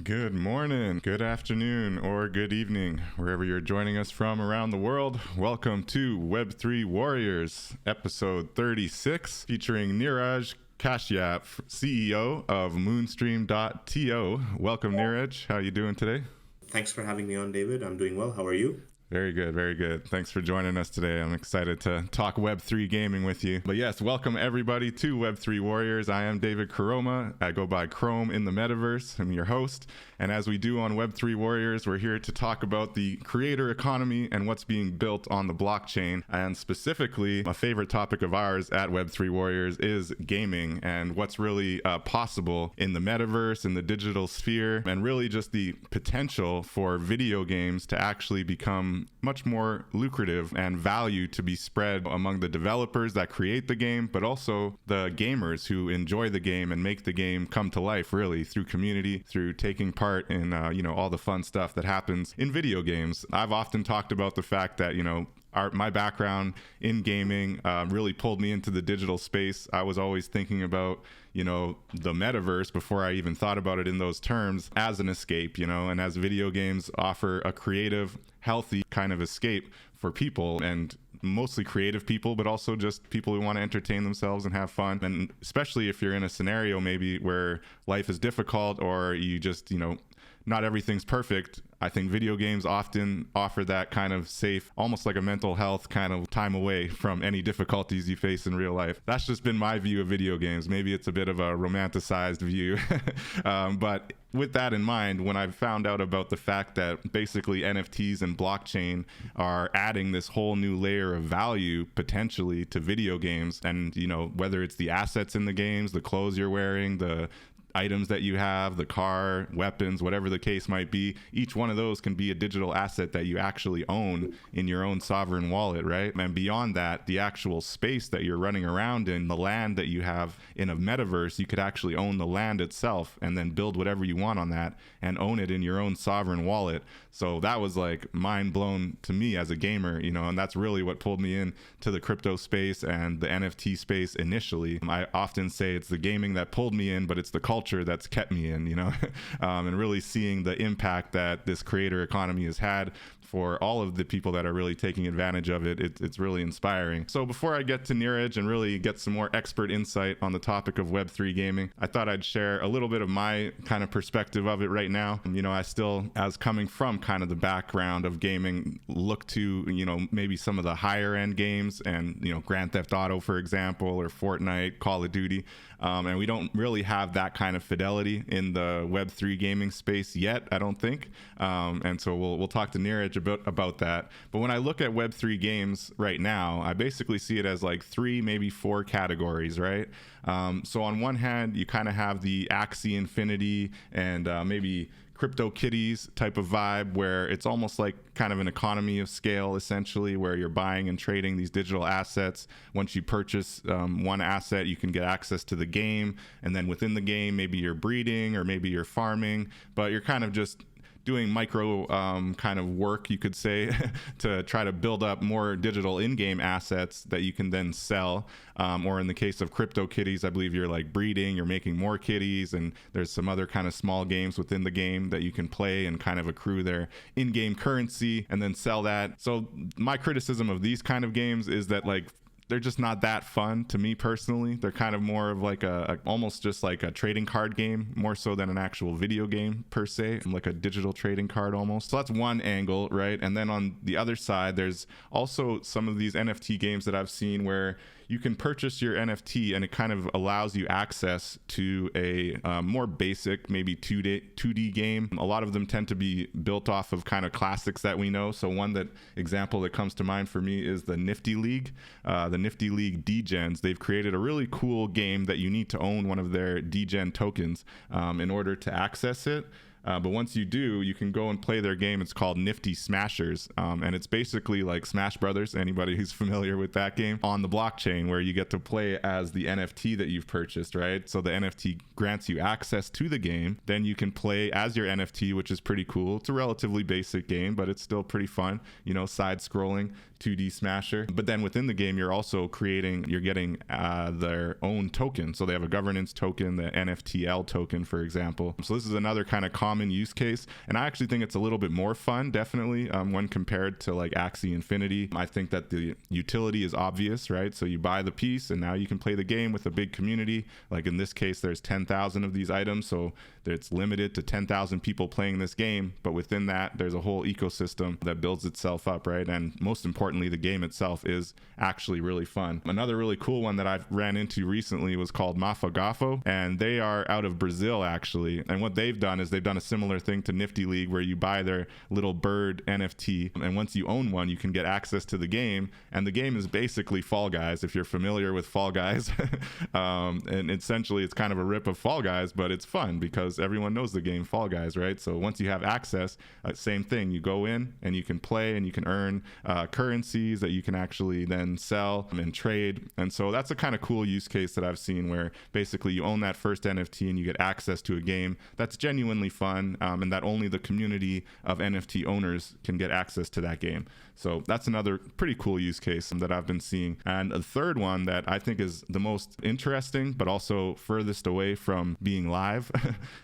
Good morning, good afternoon, or good evening, wherever you're joining us from around the world. Welcome to Web3 Warriors, episode 36, featuring Neeraj Kashyap, CEO of Moonstream.to. Welcome, Neeraj. How are you doing today? Thanks for having me on, David. I'm doing well. How are you? Very good, very good. Thanks for joining us today. I'm excited to talk Web3 gaming with you. But yes, welcome everybody to Web3 Warriors. I am David Krome. I go by Krome in the metaverse. I'm your host. And as we do on Web3 Warriors, we're here to talk about the creator economy and what's being built on the blockchain. And specifically, a favorite topic of ours at Web3 Warriors is gaming and what's really possible in the metaverse, in the digital sphere, and really just the potential for video games to actually become much more lucrative and value to be spread among the developers that create the game, but also the gamers who enjoy the game and make the game come to life, really, through community, through taking part in all the fun stuff that happens in video games. I've often talked about the fact that my background in gaming really pulled me into the digital space. I was always thinking about the metaverse before I even thought about it in those terms as an escape, and as video games offer a creative, healthy kind of escape for people, and mostly creative people, but also just people who want to entertain themselves and have fun. And especially if you're in a scenario maybe where life is difficult or you just, not everything's perfect. I think video games often offer that kind of safe, almost like a mental health kind of time away from any difficulties you face in real life. That's just been my view of video games. Maybe it's a bit of a romanticized view. But with that in mind, when I found out about the fact that basically NFTs and blockchain are adding this whole new layer of value potentially to video games, and whether it's the assets in the games, the clothes you're wearing, the items that you have, the car, weapons, whatever the case might be, each one of those can be a digital asset that you actually own in your own sovereign wallet, right? And beyond that, the actual space that you're running around in, the land that you have in a metaverse, you could actually own the land itself and then build whatever you want on that and own it in your own sovereign wallet. So that was like mind blown to me as a gamer, and that's really what pulled me in to the crypto space and the NFT space initially. I often say it's the gaming that pulled me in, but it's the culture that's kept me in, and really seeing the impact that this creator economy has had for all of the people that are really taking advantage of it. It's really inspiring. So before I get to Neeraj and really get some more expert insight on the topic of Web3 gaming, I thought I'd share a little bit of my kind of perspective of it right now. I still, as coming from kind of the background of gaming, look to, maybe some of the higher end games and, Grand Theft Auto, for example, or Fortnite, Call of Duty. And we don't really have that kind of fidelity in the Web3 gaming space yet, I don't think. And so we'll talk to Neeraj about that. But when I look at Web3 games right now, I basically see it as like 3, maybe 4 categories, right? So on one hand, you kind of have the Axie Infinity and maybe CryptoKitties type of vibe, where it's almost like kind of an economy of scale, essentially, where you're buying and trading these digital assets. Once you purchase one asset, you can get access to the game, and then within the game, maybe you're breeding or maybe you're farming, but you're kind of just doing micro kind of work, you could say, to try to build up more digital in-game assets that you can then sell. Or in the case of CryptoKitties, I believe you're like breeding, you're making more kitties, and there's some other kind of small games within the game that you can play and kind of accrue their in-game currency and then sell that. So my criticism of these kind of games is that they're just not that fun to me personally. They're kind of more of like almost just like a trading card game, more so than an actual video game per se, like a digital trading card almost. So that's one angle, right? And then on the other side, there's also some of these NFT games that I've seen where you can purchase your NFT and it kind of allows you access to a more basic, maybe 2D game. A lot of them tend to be built off of kind of classics that we know. So one example that comes to mind for me is the Nifty League. The Nifty League Degens. They've created a really cool game that you need to own one of their Degen tokens in order to access it. But once you do, you can go and play their game. It's called Nifty Smashers. And it's basically like Smash Brothers, anybody who's familiar with that game, on the blockchain, where you get to play as the NFT that you've purchased, right? So the NFT grants you access to the game. Then you can play as your NFT, which is pretty cool. It's a relatively basic game, but it's still pretty fun, you know, side-scrolling 2D smasher. But then within the game, you're also you're getting their own token. So they have a governance token, the NFTL token, for example. So this is another kind of common use case. And I actually think it's a little bit more fun, definitely, when compared to like Axie Infinity. I think that the utility is obvious, right? So you buy the piece and now you can play the game with a big community. Like in this case, there's 10,000 of these items. So it's limited to 10,000 people playing this game. But within that, there's a whole ecosystem that builds itself up, right? And most importantly, the game itself is actually really fun. Another really cool one that I've ran into recently was called Mafagafo, and they are out of Brazil actually. And what they've done is they've done a similar thing to Nifty League, where you buy their little bird NFT, and once you own one, you can get access to the game. And the game is basically Fall Guys, if you're familiar with Fall Guys. And essentially it's kind of a rip of Fall Guys, but it's fun because everyone knows the game Fall Guys, right? So once you have access, same thing, you go in and you can play and you can earn currencies that you can actually then sell and trade. And so that's a kind of cool use case that I've seen, where basically you own that first NFT and you get access to a game that's genuinely fun, and that only the community of NFT owners can get access to that game. So that's another pretty cool use case that I've been seeing. And a third one that I think is the most interesting, but also furthest away from being live,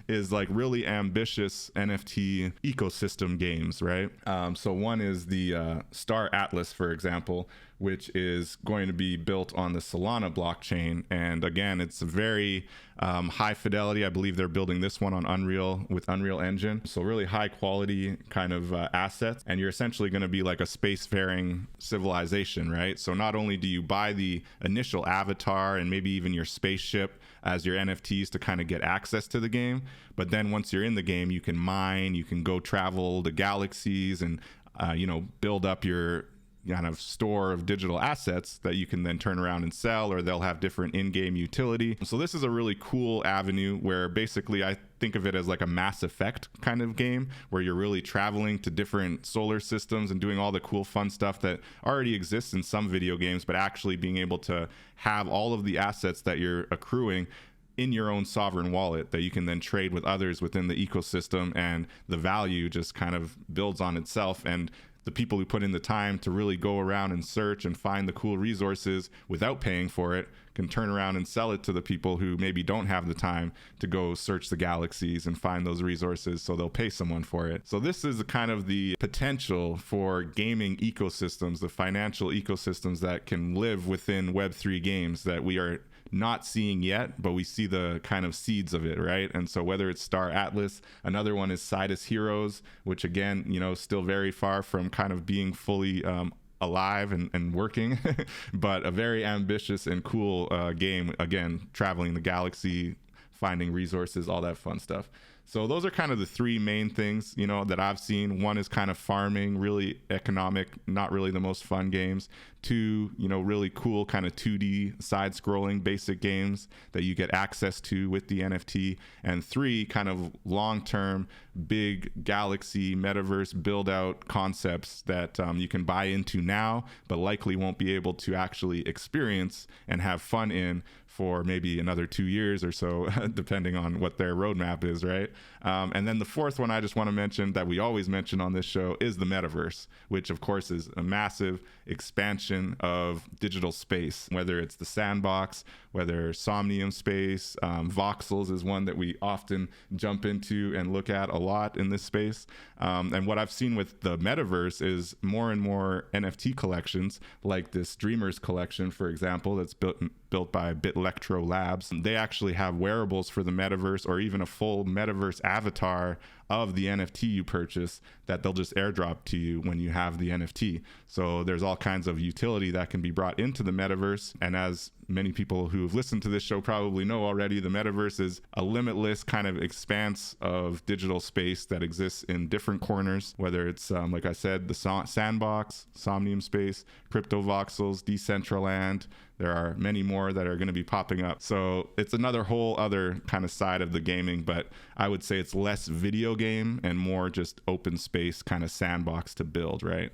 is like really ambitious NFT ecosystem games, right? So one is the Star Atlas, for example, which is going to be built on the Solana blockchain. And again, it's very high fidelity. I believe they're building this one on Unreal with Unreal Engine. So really high quality kind of assets. And you're essentially going to be like a spacefaring civilization, right? So not only do you buy the initial avatar and maybe even your spaceship as your NFTs to kind of get access to the game, but then once you're in the game, you can mine, you can go travel the galaxies and, build up your kind of store of digital assets that you can then turn around and sell, or they'll have different in-game utility. So this is a really cool avenue where basically I think of it as like a Mass Effect kind of game, where you're really traveling to different solar systems and doing all the cool fun stuff that already exists in some video games, but actually being able to have all of the assets that you're accruing in your own sovereign wallet that you can then trade with others within the ecosystem, and the value just kind of builds on itself. And the people who put in the time to really go around and search and find the cool resources without paying for it can turn around and sell it to the people who maybe don't have the time to go search the galaxies and find those resources, so they'll pay someone for it. So this is kind of the potential for gaming ecosystems, the financial ecosystems that can live within Web3 games that we are not seeing yet, but we see the kind of seeds of it, right? And so whether it's Star Atlas, another one is Sidus Heroes, which again, still very far from kind of being fully alive and working, but a very ambitious and cool game, again, traveling the galaxy, finding resources, all that fun stuff. So those are kind of the three main things, that I've seen. One is kind of farming, really economic, not really the most fun games. Two, really cool kind of 2D side-scrolling basic games that you get access to with the NFT. And three, kind of long-term, big galaxy metaverse build-out concepts that you can buy into now, but likely won't be able to actually experience and have fun in for maybe another 2 years or so, depending on what their roadmap is, right? And then the fourth one I just want to mention that we always mention on this show is the metaverse, which of course is a massive expansion of digital space, whether it's the sandbox, whether Somnium space, voxels is one that we often jump into and look at a lot in this space. And what I've seen with the metaverse is more and more NFT collections, like this Dreamers collection, for example, that's built by Bitlectro Labs. They actually have wearables for the metaverse, or even a full metaverse avatar of the NFT you purchase that they'll just airdrop to you when you have the NFT. So there's all kinds of utility that can be brought into the metaverse. And as many people who have listened to this show probably know already, the metaverse is a limitless kind of expanse of digital space that exists in different corners, whether it's, like I said, the sandbox, Somnium space, crypto voxels, Decentraland. There are many more that are going to be popping up. So it's another whole other kind of side of the gaming, but I would say it's less video game and more just open space kind of sandbox to build, right?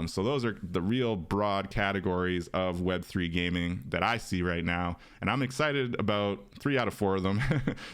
So those are the real broad categories of Web3 gaming that I see right now. And I'm excited about 3 out of 4 of them.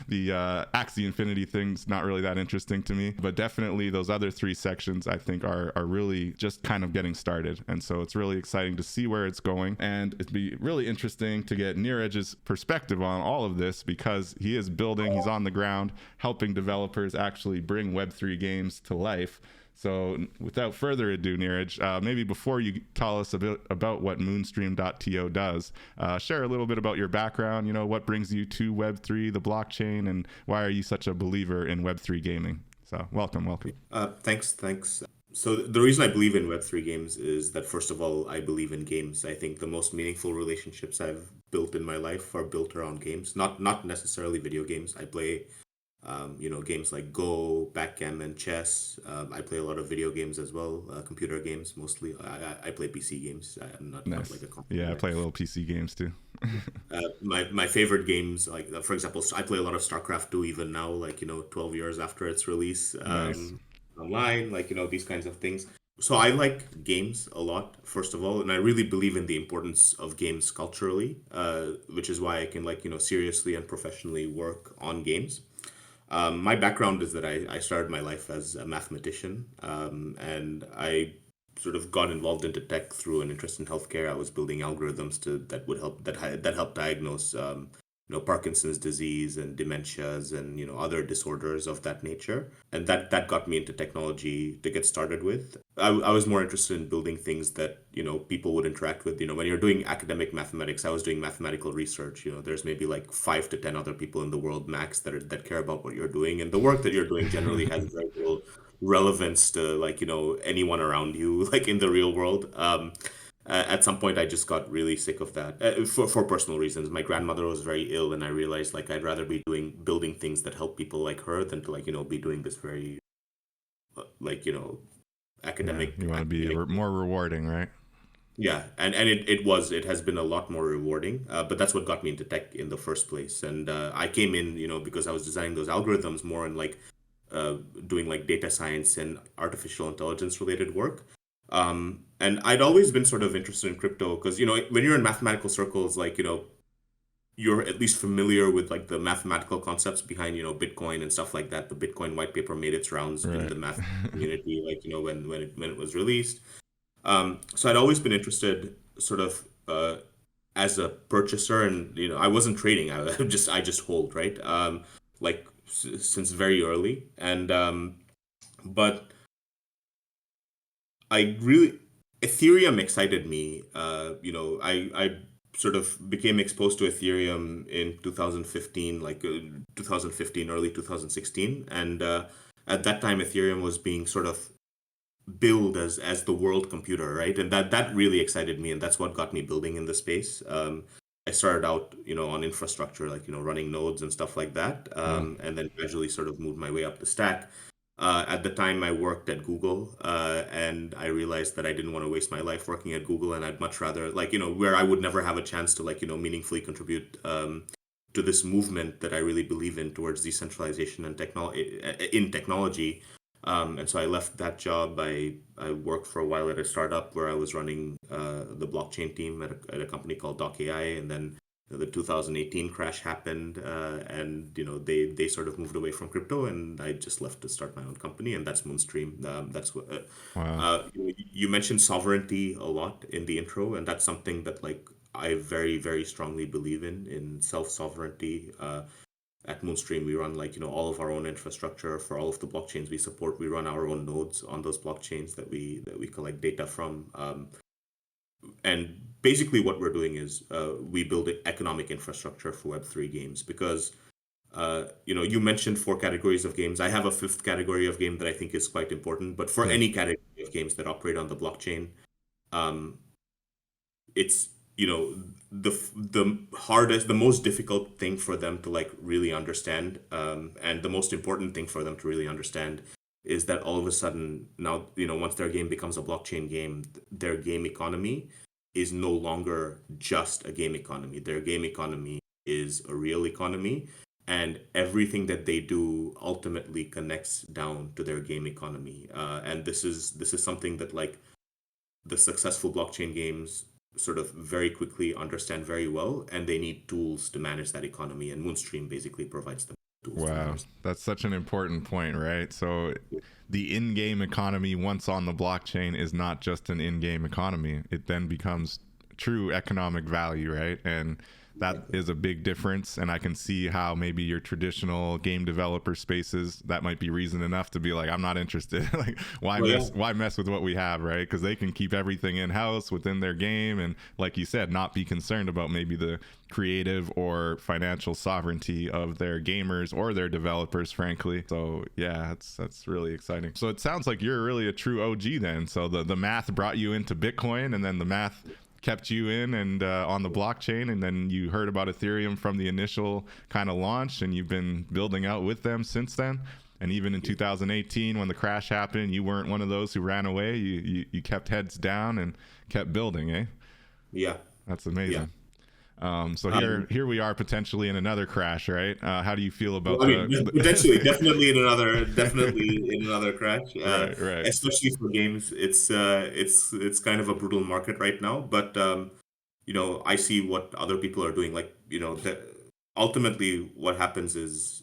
The Axie Infinity thing's not really that interesting to me, but definitely those other 3 sections I think are really just kind of getting started. And so it's really exciting to see where it's going. And it'd be really interesting to get Neeraj's perspective on all of this, because he is building, he's on the ground, helping developers actually bring Web3 games to life. So without further ado, Neeraj, maybe before you tell us a bit about what Moonstream.to does, share a little bit about your background, you know, what brings you to Web3, the blockchain, and why are you such a believer in Web3 gaming? So welcome. Thanks. So the reason I believe in Web3 games is that, first of all, I believe in games. I think the most meaningful relationships I've built in my life are built around games, not necessarily video games. I play games like Go, backgammon, chess. I play a lot of video games as well, computer games mostly. I play PC games. I'm not like a computer Yeah, I guy. play a little PC games too. My favorite games, like for example, I play a lot of StarCraft 2 even now, like 12 years after its release, Nice. online, like these kinds of things. So I like games a lot, first of all, and I really believe in the importance of games culturally, which is why I can seriously and professionally work on games. My background is that I started my life as a mathematician, and I sort of got involved into tech through an interest in healthcare. I was building algorithms that would that help diagnose Parkinson's disease and dementias and other disorders of that nature. And that got me into technology to get started with. I was more interested in building things that people would interact with. When you're doing academic mathematics, I was doing mathematical research. There's maybe like 5 to 10 other people in the world max that care about what you're doing, and the work that you're doing generally has very little relevance to anyone around you like in the real world. At some point I just got really sick of that, for personal reasons. My grandmother was very ill, and I realized like I'd rather be building things that help people like her than to be doing this very like Yeah, academic you want to be academic. more rewarding, right? Yeah, and it has been a lot more rewarding, but that's what got me into tech in the first place. And I came in because I was designing those algorithms more in like uh, doing like data science and artificial intelligence related work. And I'd always been sort of interested in crypto because, when you're in mathematical circles, like, you're at least familiar with like the mathematical concepts behind, Bitcoin and stuff like that. The Bitcoin white paper made its rounds in Right. the math community, like, when it was released. So I'd always been interested sort of as a purchaser, and, I wasn't trading. I just hold, right? Like since very early. And, but I really Ethereum excited me. I sort of became exposed to Ethereum in 2015, like 2015, early 2016, and at that time Ethereum was being sort of billed as the world computer, right? And that really excited me, and that's what got me building in the space. I started out, on infrastructure, like running nodes and stuff like that, Wow. and then gradually sort of moved my way up the stack. At the time, I worked at Google, and I realized that I didn't want to waste my life working at Google, and I'd much rather, like, where I would never have a chance to, like, meaningfully contribute to this movement that I really believe in towards decentralization and technology. And so I left that job. I worked for a while at a startup where I was running the blockchain team at a company called Doc AI, and then the 2018 crash happened, and they sort of moved away from crypto, and I just left to start my own company, and that's Moonstream. That's what Wow. you mentioned sovereignty a lot in the intro, and that's something that like I very very strongly believe in self sovereignty. At Moonstream, we run like all of our own infrastructure for all of the blockchains we support. We run our own nodes on those blockchains that we collect data from. And basically, what we're doing is we build an economic infrastructure for Web3 games because you mentioned 4 categories of games. I have a fifth category of game that I think is quite important. But for Yeah. any category of games that operate on the blockchain, um, it's the hardest, the most difficult thing for them to like really understand, and the most important thing for them to really understand is that all of a sudden now, once their game becomes a blockchain game, their game economy is no longer just a game economy. Their game economy is a real economy, and everything that they do ultimately connects down to their game economy. And this is something that like the successful blockchain games sort of very quickly understand very well, and they need tools to manage that economy. And Moonstream basically provides them tools to Wow, manage. that's such an important point, right? So the in-game economy once on the blockchain is not just an in-game economy. It then becomes true economic value, right? And that Exactly. is a big difference. And I can see how maybe your traditional game developer spaces, that might be reason enough to be like, I'm not interested. Like, Well, yeah, why mess with what we have, right? Because they can keep everything in house within their game, and like you said, not be concerned about maybe the creative or financial sovereignty of their gamers or their developers, frankly. So yeah, that's really exciting. So it sounds like you're really a true OG then. So the math brought you into Bitcoin, and then the math kept you in and on the blockchain, and then you heard about Ethereum from the initial kind of launch, and you've been building out with them since then. And even in 2018, when the crash happened, you weren't one of those who ran away. You kept heads down and kept building, eh? yeah, That's yeah. amazing. So Um, here we are potentially in another crash, right? How do you feel about Well, I mean, potentially, the definitely in another crash. right, right, Especially for games, it's kind of a brutal market right now. But I see what other people are doing. Like, ultimately, what happens is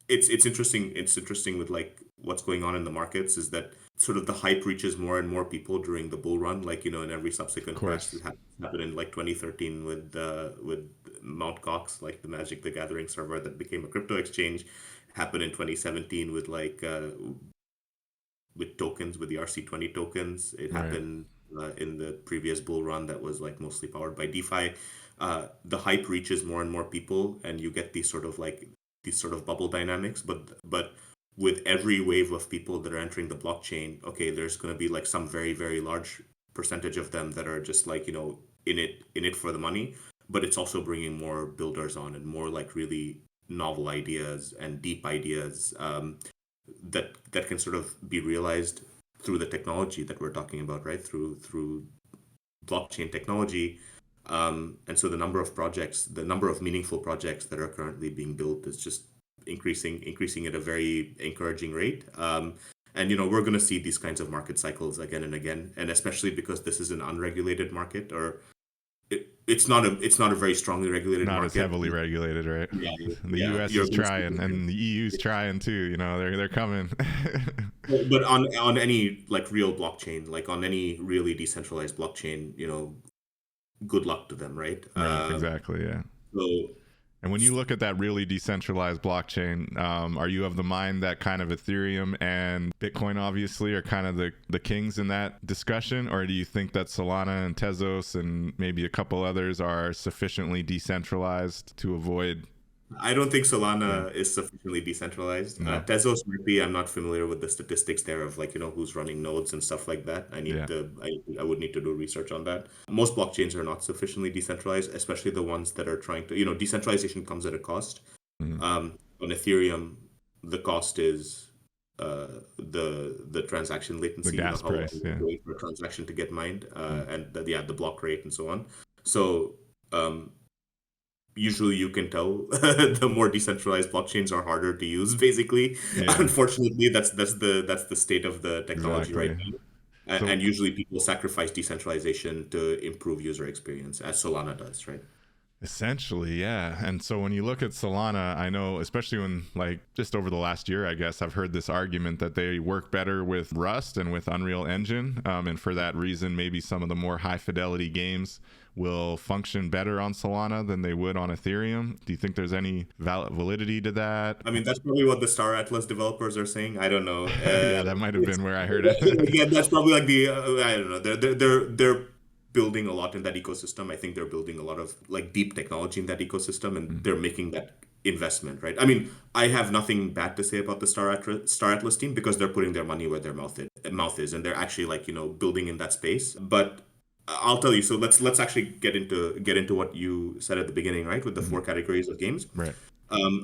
it's interesting. It's interesting with like what's going on in the markets is that sort of the hype reaches more and more people during the bull run. Like, in every of subsequent crash that course, happened in like 2013 with Mount Gox, like the Magic the Gathering server that became a crypto exchange, happened in 2017 with with tokens, with the RC20 tokens. It right, happened in the previous bull run that was like mostly powered by DeFi. The hype reaches more and more people, and you get these sort of bubble dynamics. But with every wave of people that are entering the blockchain, okay, there's going to be like some very very large percentage of them that are just like in it for the money. But it's also bringing more builders on and more like really novel ideas and deep ideas. That can sort of be realized through the technology that we're talking about, right? Through blockchain technology. And so the number of meaningful projects that are currently being built is just increasing at a very encouraging rate. And we're going to see these kinds of market cycles again and again, and especially because this is an unregulated market, or it's not a very strongly regulated not as market. heavily regulated, right? Yeah, The yeah, U.S. you're is going to see. trying, and the EU's trying too. They're coming. But on any like real blockchain, like on any really decentralized blockchain, good luck to them, right? Right, exactly, yeah. So And when you look at that really decentralized blockchain, are you of the mind that kind of Ethereum and Bitcoin obviously are kind of the kings in that discussion? Or do you think that Solana and Tezos and maybe a couple others are sufficiently decentralized to avoid? I don't think Yeah, Solana is sufficiently decentralized. no, Tezos might be. I'm not familiar with the statistics there of like who's running nodes and stuff like that. yeah, I would need to do research on that. Most blockchains are not sufficiently decentralized, especially the ones that are trying to. Decentralization comes at a cost. mhm. On Ethereum, the cost is the transaction The latency. gas How long price, it yeah. wait for a transaction to get mined, Mm. and the block rate and so on. So um, usually you can tell the more decentralized blockchains are harder to use. Basically, Yeah, unfortunately, that's the state of the technology right exactly. now. So And usually people sacrifice decentralization to improve user experience, as Solana does, right? essentially, yeah. And so when you look at Solana, I know, especially when, like, just over the last year, I guess, I've heard this argument that they work better with Rust and with Unreal Engine. And for that reason, maybe some of the more high fidelity games will function better on Solana than they would on Ethereum. Do you think there's any validity to that? I mean, that's probably what the Star Atlas developers are saying. I don't know. Yeah, that might have It's been where I heard it. yeah, that's probably like the I don't know. They're building a lot in that ecosystem. I think they're building a lot of like deep technology in that ecosystem, and they're making that investment, right? I mean, I have nothing bad to say about the Star Atlas team because they're putting their money where their mouth is, and they're actually like building in that space. But I'll tell you. So let's actually get into what you said at the beginning, right? With the Mhm. four categories of games. Right.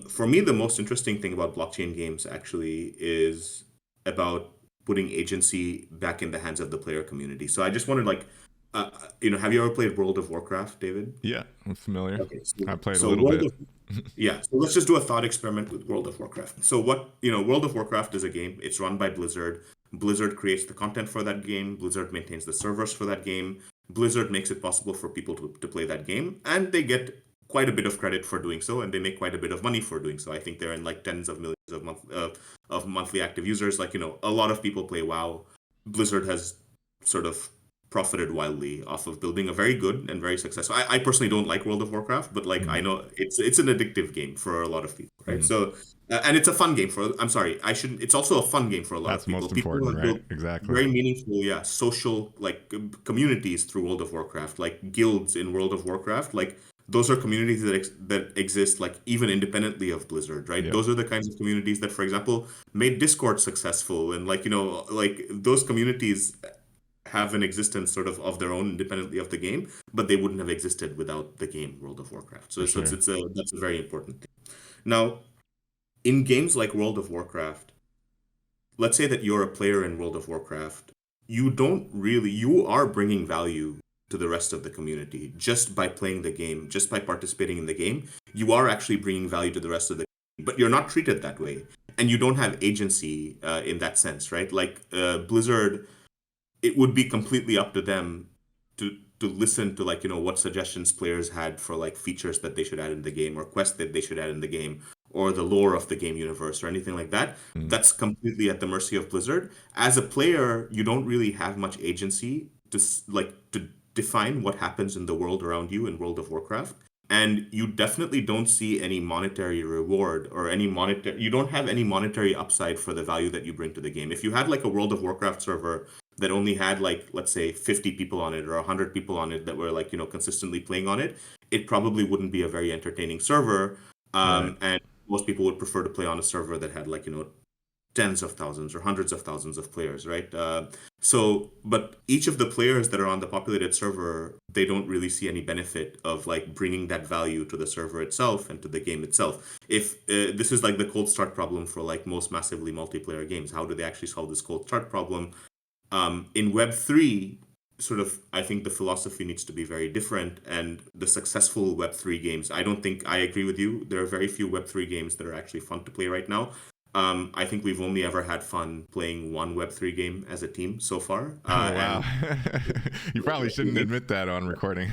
For me, the most interesting thing about blockchain games actually is about putting agency back in the hands of the player community. So I just wanted like, have you ever played World of Warcraft, David? Yeah, I'm familiar. Okay, so, I played a so little World bit. of yeah, so let's just do a thought experiment with World of Warcraft. So World of Warcraft is a game. It's run by Blizzard. Blizzard creates the content for that game. Blizzard maintains the servers for that game. Blizzard makes it possible for people to play that game, and they get quite a bit of credit for doing so, and they make quite a bit of money for doing so. I think they're in like tens of millions of monthly active users. Like, a lot of people play WoW. Blizzard has sort of profited wildly off of building a very good and very successful. I personally don't like World of Warcraft, but like I know it's an addictive game for a lot of people, right? So and it's a fun game for. I'm sorry, I shouldn't. It's also a fun game for a lot That's of people. most People who important, have right? built Exactly. very meaningful, social communities through World of Warcraft, like guilds in World of Warcraft, like. Those are communities that exist like even independently of Blizzard, right? Yep. Those are the kinds of communities that, for example, made Discord successful, and like those communities have an existence of their own independently of the game, but they wouldn't have existed without the game World of Warcraft. So, For so sure. that's a very important thing. Now, in games like World of Warcraft, let's say that you're a player in World of Warcraft, you are bringing value to the rest of the community just by playing the game, just by participating in the game. You are actually bringing value to the rest of the but you're not treated that way. And you don't have agency in that sense, right? Like Blizzard, it would be completely up to them to listen to what suggestions players had for like features that they should add in the game or quests that they should add in the game or the lore of the game universe or anything like that. That's completely at the mercy of Blizzard. As a player, you don't really have much agency to define what happens in the world around you in World of Warcraft. And you definitely don't see any monetary reward or you don't have any monetary upside for the value that you bring to the game. If you had like a World of Warcraft server that only had like, let's say 50 people on it or 100 people on it that were like, consistently playing on it, it probably wouldn't be a very entertaining server. Right. And most people would prefer to play on a server that had like, tens of thousands or hundreds of thousands of players, right? But each of the players that are on the populated server, they don't really see any benefit of like bringing that value to the server itself and to the game itself. If this is like the cold start problem for like most massively multiplayer games, how do they actually solve this cold start problem? In Web3, I think the philosophy needs to be very different. And the successful Web3 games, I agree with you. There are very few Web3 games that are actually fun to play right now. I think we've only ever had fun playing one Web3 game as a team so far. Oh wow. And You probably shouldn't admit that on recording.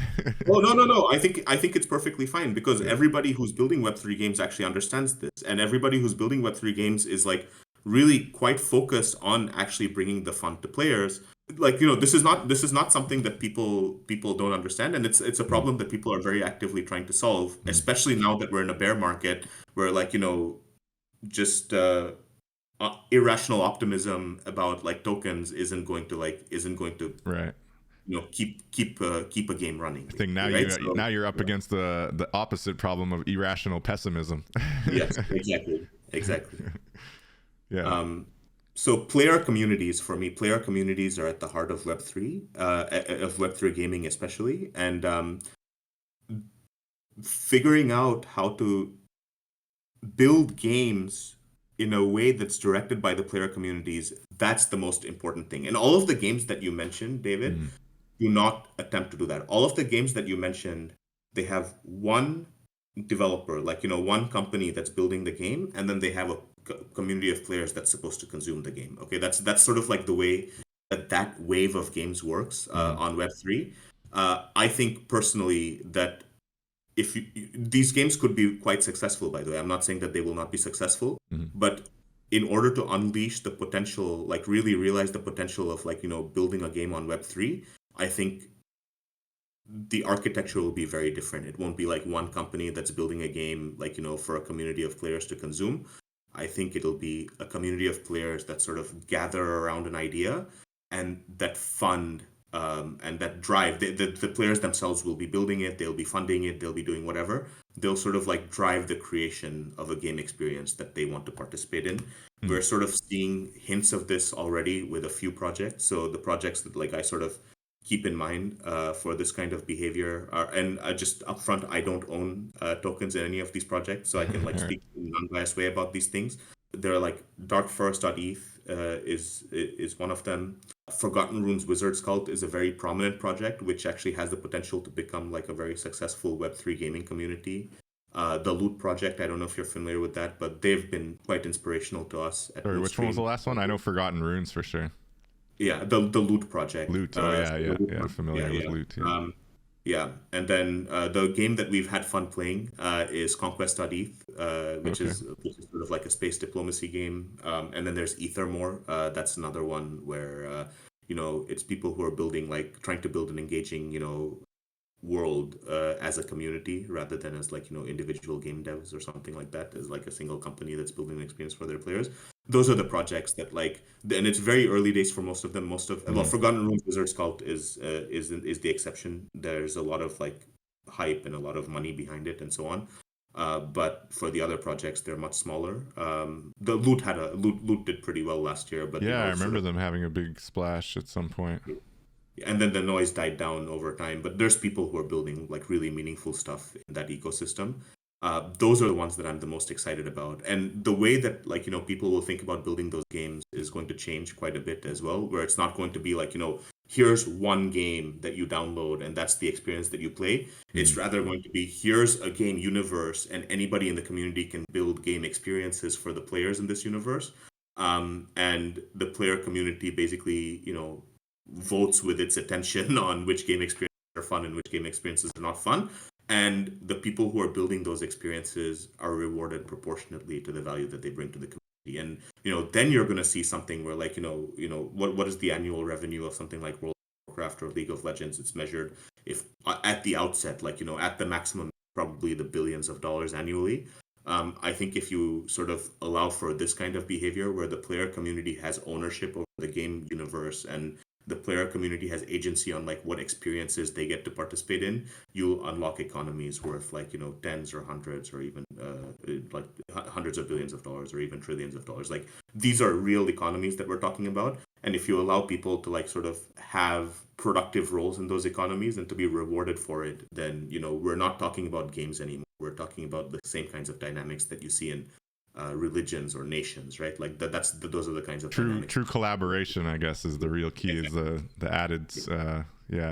Oh no. I think it's perfectly fine because everybody who's building Web3 games actually understands this, and everybody who's building Web3 games is like really quite focused on actually bringing the fun to players. Like this is not something that people don't understand, and it's a problem that people are very actively trying to solve, especially now that we're in a bear market where just irrational optimism about like tokens isn't going to Right. keep a game running, I think now basically, right? So you're up against the opposite problem of irrational pessimism. yes, exactly. Yeah. So player communities are at the heart of Web3, of Web3 gaming especially, and figuring out how to build games in a way that's directed by the player communities, that's the most important thing. And all of the games that you mentioned, David, do not attempt to do that. All of the games that you mentioned, they have one developer, like one company that's building the game, and then they have a community of players that's supposed to consume the game. Okay, that's sort of like the way that wave of games works on Web3. I think personally that if these games could be quite successful, by the way. I'm not saying that they will not be successful, but in order to unleash the potential, like really realize the potential of building a game on Web3, I think the architecture will be very different. It won't be like one company that's building a game for a community of players to consume. I think it'll be a community of players that sort of gather around an idea and that fund and that drive. The players themselves will be building it, they'll be funding it, they'll be doing whatever. They'll sort of like drive the creation of a game experience that they want to participate in. We're sort of seeing hints of this already with a few projects. So the projects that like I sort of keep in mind for this kind of behavior and just upfront, I don't own tokens in any of these projects, so I can like All right. speak in an unbiased way about these things. They're like darkforest.eth is one of them. Forgotten Runes Wizards Cult is a very prominent project which actually has the potential to become like a very successful Web3 gaming community. The Loot Project, I don't know if you're familiar with that, but they've been quite inspirational to us at Sorry, which one was the Moonstream. last one? I know Forgotten Runes for sure. Yeah, the Loot project. Loot. Oh yeah, So the yeah, Loot yeah. yeah, Familiar with yeah. Loot. Yeah. Yeah, and then the game that we've had fun playing is Conquest.eth, Okay. which is sort of like a space diplomacy game. And then there's Ethermore. That's another one where it's people who are building like trying to build an engaging world as a community rather than as like individual game devs or something like that, as like a single company that's building an experience for their players. Those are the projects that like, and it's very early days for most of them. Well, Mm. Forgotten Runes Wizard's Cult is the exception. There's a lot of like hype and a lot of money behind it and so on. But for the other projects, they're much smaller. The Loot did pretty well last year, but Yeah, I sort remember of, them having a big splash at some point. and then the noise died down over time. But there's people who are building like really meaningful stuff in that ecosystem. Those are the ones that I'm the most excited about. And the way that like people will think about building those games is going to change quite a bit as well, where it's not going to be like here's one game that you download and that's the experience that you play. It's Mm. rather going to be here's a game universe and anybody in the community can build game experiences for the players in this universe. And the player community basically votes with its attention on which game experiences are fun and which game experiences are not fun. And the people who are building those experiences are rewarded proportionately to the value that they bring to the community. And then you're going to see something where like what is the annual revenue of something like World of Warcraft or League of Legends? It's measured if at the outset, like at the maximum, probably the billions of dollars annually. I think if you sort of allow for this kind of behavior where the player community has ownership over the game universe and the player community has agency on like what experiences they get to participate in, you'll unlock economies worth like tens or hundreds or even like hundreds of billions of dollars or even trillions of dollars. Like these are real economies that we're talking about, and if you allow people to like sort of have productive roles in those economies and to be rewarded for it, then we're not talking about games anymore. We're talking about the same kinds of dynamics that you see in religions or nations, right? Like those are the kinds of True, dynamics. true collaboration, I guess, is the real key. Is the added,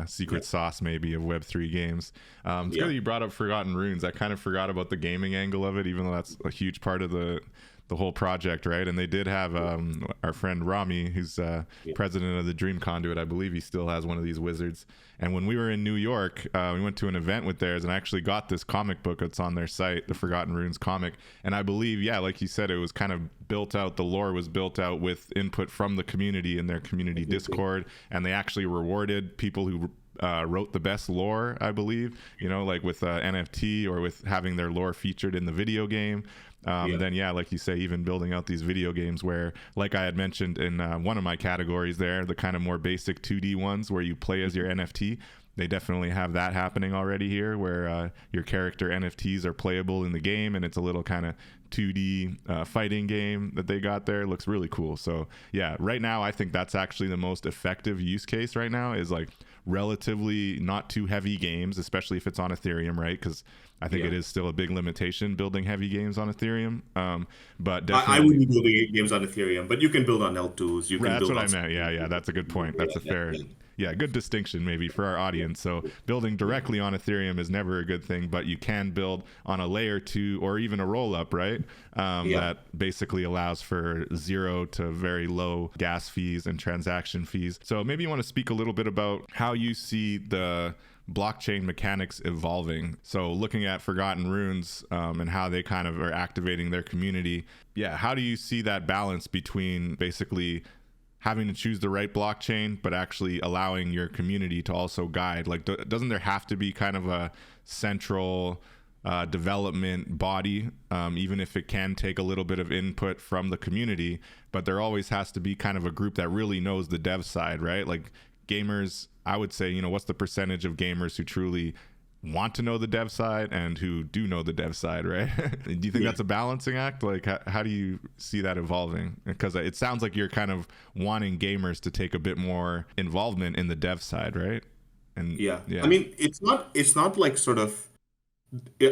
secret sauce maybe of Web3 games. It's good that you brought up Forgotten Runes. I kind of forgot about the gaming angle of it, even though that's a huge part of the whole project, right? And they did have our friend Rami, who's president of the Dream Conduit. I believe he still has one of these wizards. And when we were in New York, we went to an event with theirs, and I actually got this comic book that's on their site, the Forgotten Runes comic. And I believe, yeah, like you said, it was kind of built out. The lore was built out with input from the community in their community Discord, and they actually rewarded people who wrote the best lore, I believe, like with NFT or with having their lore featured in the video game. Then, yeah, like you say, even building out these video games where, like I had mentioned in one of my categories there, the kind of more basic 2D ones where you play as your NFT, they definitely have that happening already here where your character NFTs are playable in the game, and it's a little kind of 2D fighting game that they got there. It looks really cool. So yeah, right now I think that's actually the most effective use case right now, is like relatively not too heavy games, especially if it's on Ethereum, right? Because I think it is still a big limitation building heavy games on Ethereum. But definitely, I wouldn't be building games on Ethereum, but you can build on L2s. You right, can that's build what on. I meant. Yeah, that's a good point. That's a fair, good distinction maybe for our audience. So building directly on Ethereum is never a good thing, but you can build on a layer 2 or even a roll up, right? That basically allows for 0 to very low gas fees and transaction fees. So maybe you want to speak a little bit about how you see the blockchain mechanics evolving. So looking at Forgotten Runes and how they kind of are activating their community. Yeah, how do you see that balance between basically having to choose the right blockchain, but actually allowing your community to also guide? Like, doesn't there have to be kind of a central development body, even if it can take a little bit of input from the community, but there always has to be kind of a group that really knows the dev side, right? Like gamers, I would say, what's the percentage of gamers who truly want to know the dev side and who do know the dev side, right? Do you think that's a balancing act? Like, how do you see that evolving? Because it sounds like you're kind of wanting gamers to take a bit more involvement in the dev side, right? And I mean, it's not like sort of.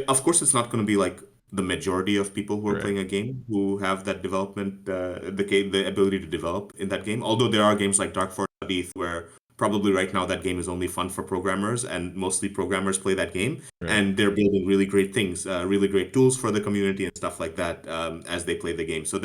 Of course, it's not going to be like the majority of people who are right, playing a game who have that development, the ability to develop in that game. Although there are games like Dark Forest Hadith where probably right now that game is only fun for programmers, and mostly programmers play that game, right. and they're building really great things, really great tools for the community and stuff like that as they play the game. So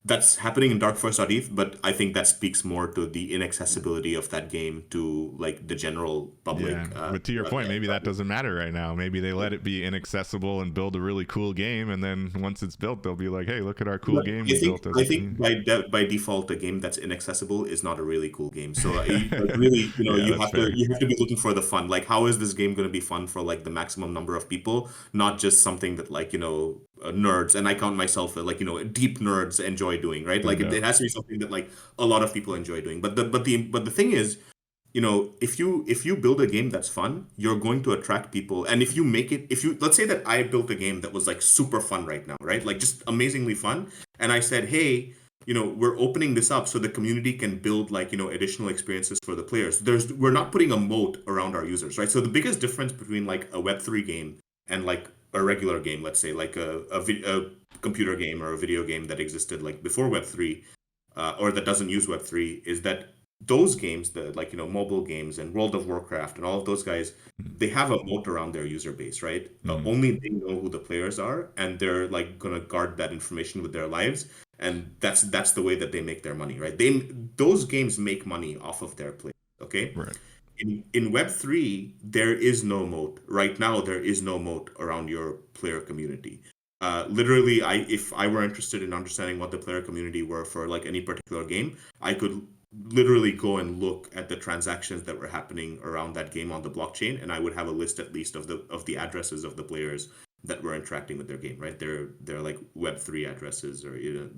that's happening in Dark Forest.eth, but I think that speaks more to the inaccessibility of that game to like the general Yeah, public. but to your point, maybe that doesn't matter right now. Maybe they let it be inaccessible and build a really cool game, and then once it's built, they'll be like, "Hey, look at our cool But game we built as I a think community." by default a game that's inaccessible is not a really cool game. So like really, Yeah, that's fair. you have to be looking for the fun. Like how is this game going to be fun for like the maximum number of people, not just something that like nerds, and I count myself like deep nerds enjoy doing, right? No Like it doubt. has to be something that like a lot of people enjoy doing. But the thing is, if you build a game that's fun, you're going to attract people. And if you let's say that I built a game that was like super fun right now, right? Like just amazingly fun. And I said, hey, we're opening this up so the community can build like, additional experiences for the players. We're not putting a moat around our users, right? So the biggest difference between like a Web3 game and like a regular game, let's say like a computer game or a video game that existed like before Web3, or that doesn't use Web3, is that those games, the like mobile games and World of Warcraft and all of those guys, they have a moat around their user base, right? Mm, Only they know who the players are, and they're like gonna guard that information with their lives, and that's the way that they make their money, right? Those games make money off of their players, okay? right. In Web3, there is no moat. Right now, there is no moat around your player community. Literally, if I were interested in understanding what the player community were for like any particular game, I could literally go and look at the transactions that were happening around that game on the blockchain, and I would have a list at least of the addresses of the players that were interacting with their game, right? They're like Web3 addresses, or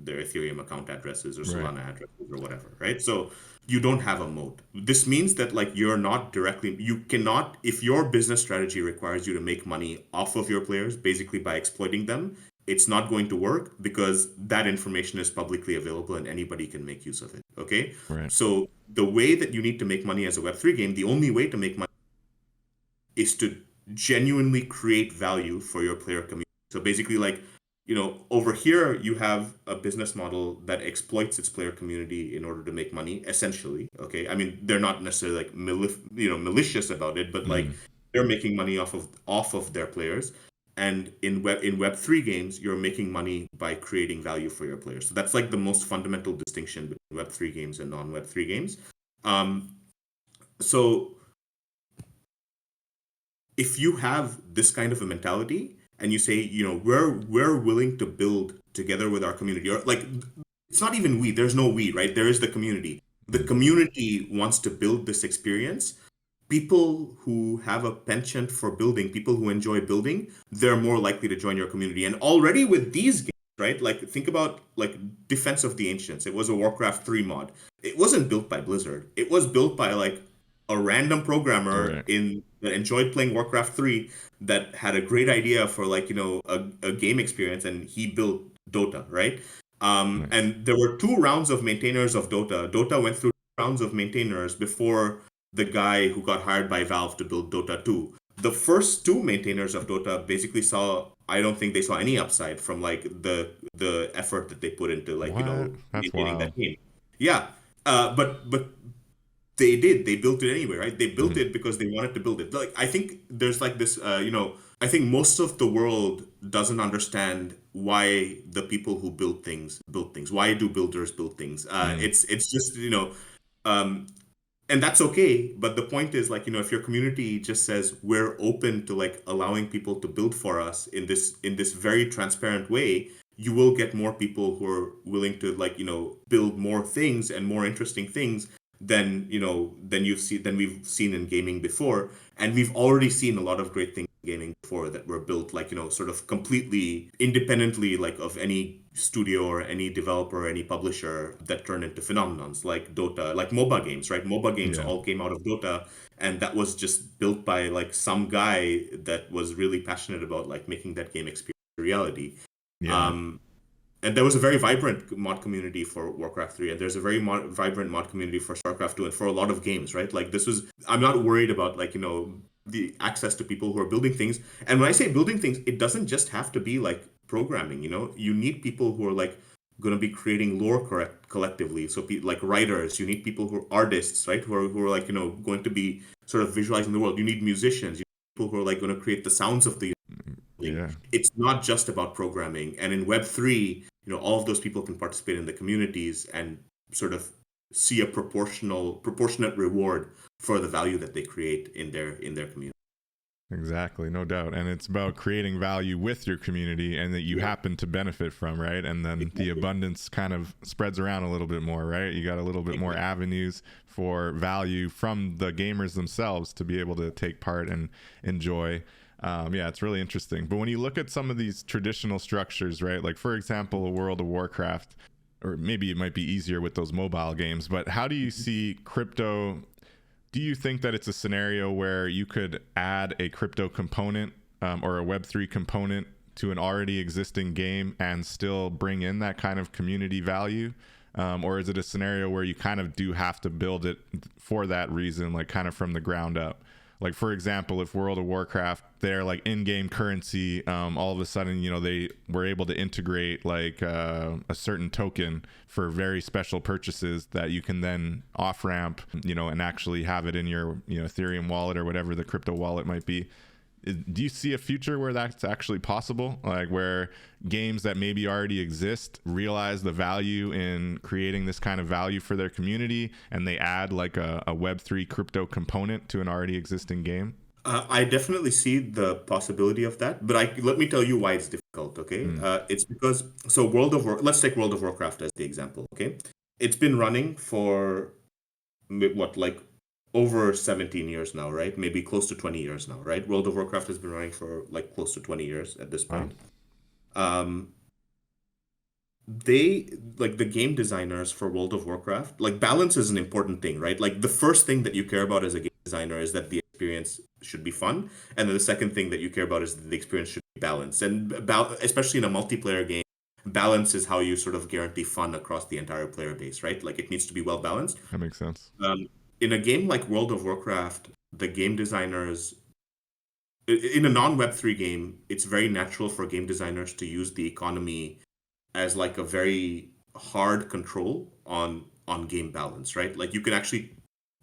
their Ethereum account addresses, or Right. Solana addresses, or whatever, right? So you don't have a moat. This means that like you cannot, if your business strategy requires you to make money off of your players, basically by exploiting them, it's not going to work because that information is publicly available and anybody can make use of it. Okay. Right. So the way that you need to make money as a Web3 game, the only way to make money is to genuinely create value for your player community. So basically, like, over here, you have a business model that exploits its player community in order to make money, essentially. Okay. I mean, they're not necessarily like, malicious about it, but like Mm, they're making money off of their players. And in Web3 games, you're making money by creating value for your players. So that's like the most fundamental distinction between Web3 games and non-Web3 games. Um, so if you have this kind of a mentality and you say, we're willing to build together with our community, or like it's not even we, there's no we, right? There is the community. The mm, community wants to build this experience. People who have a penchant for building, people who enjoy building, they're more likely to join your community. And already with these games, right? Like think about like Defense of the Ancients. It was a Warcraft 3 mod. It wasn't built by Blizzard. It was built by like a random programmer right. in that enjoyed playing Warcraft 3 that had a great idea for like, a game experience, and he built Dota, right? Nice. And there were 2 rounds of maintainers of Dota. Dota went through 2 rounds of maintainers before the guy who got hired by Valve to build Dota 2. The first 2 maintainers of Dota basically saw, I don't think they saw any upside from like the effort that they put into like, What? That's maintaining wild. that game. Yeah. But they did. They built it anyway, right? They built Mm, it because they wanted to build it. Like I think there's like this, I think most of the world doesn't understand why the people who build things. Why do builders build things? mm, It's just um, and that's okay. But the point is like if your community just says we're open to like allowing people to build for us in this very transparent way, you will get more people who are willing to like build more things and more interesting things than we've seen in gaming before. And we've already seen a lot of great things in gaming before that were built like sort of completely independently like of any studio or any developer or any publisher, that turned into phenomenons like Dota, like MOBA games, right? MOBA games yeah. all came out of Dota, and that was just built by like some guy that was really passionate about like making that game experience a reality. Yeah. um and there was a very vibrant mod community for Warcraft 3, and there's a very vibrant mod community for StarCraft 2, and for a lot of games, right? Like I'm not worried about like the access to people who are building things. And when I say building things, it doesn't just have to be like programming. You need people who are like going to be creating lore collectively. So like writers, you need people who are artists, right? Who are like going to be sort of visualizing the world. You need musicians. You need people who are like going to create the sounds of the. Yeah. It's not just about programming. And in Web3, all of those people can participate in the communities and sort of see a proportionate reward for the value that they create in their community. Exactly, no doubt. And it's about creating value with your community and that you happen to benefit from, right? And then the abundance kind of spreads around a little bit more, right? You got a little bit more avenues for value from the gamers themselves to be able to take part and enjoy. Yeah, it's really interesting. But when you look at some of these traditional structures, right? Like, for example, a World of Warcraft, or maybe it might be easier with those mobile games, but how do you see crypto? Do you think that it's a scenario where you could add a crypto component or a Web3 component to an already existing game and still bring in that kind of community value? Or is it a scenario where you kind of do have to build it for that reason, like kind of from the ground up? Like, for example, if World of Warcraft, their like in-game currency, all of a sudden, they were able to integrate like a certain token for very special purchases that you can then off-ramp, and actually have it in your, Ethereum wallet or whatever the crypto wallet might be. Do you see a future where that's actually possible? Like where games that maybe already exist realize the value in creating this kind of value for their community and they add like a Web3 crypto component to an already existing game? I definitely see the possibility of that, but let me tell you why it's difficult. Okay, it's because let's take World of Warcraft as the example. Okay, it's been running for what, like, over 17 years now, right? Maybe close to 20 years now, right? World of Warcraft has been running for like close to 20 years at this point. Um, they like the game designers for World of Warcraft, like balance is an important thing, right? Like the first thing that you care about as a game designer is that the experience should be fun, and then the second thing that you care about is that the experience should be balanced. And especially in a multiplayer game, balance is how you sort of guarantee fun across the entire player base, right? Like it needs to be well balanced. That makes sense. In a game like World of Warcraft, the game designers, in a non Web3 game, it's very natural for game designers to use the economy as like a very hard control on game balance, right? Like you can actually,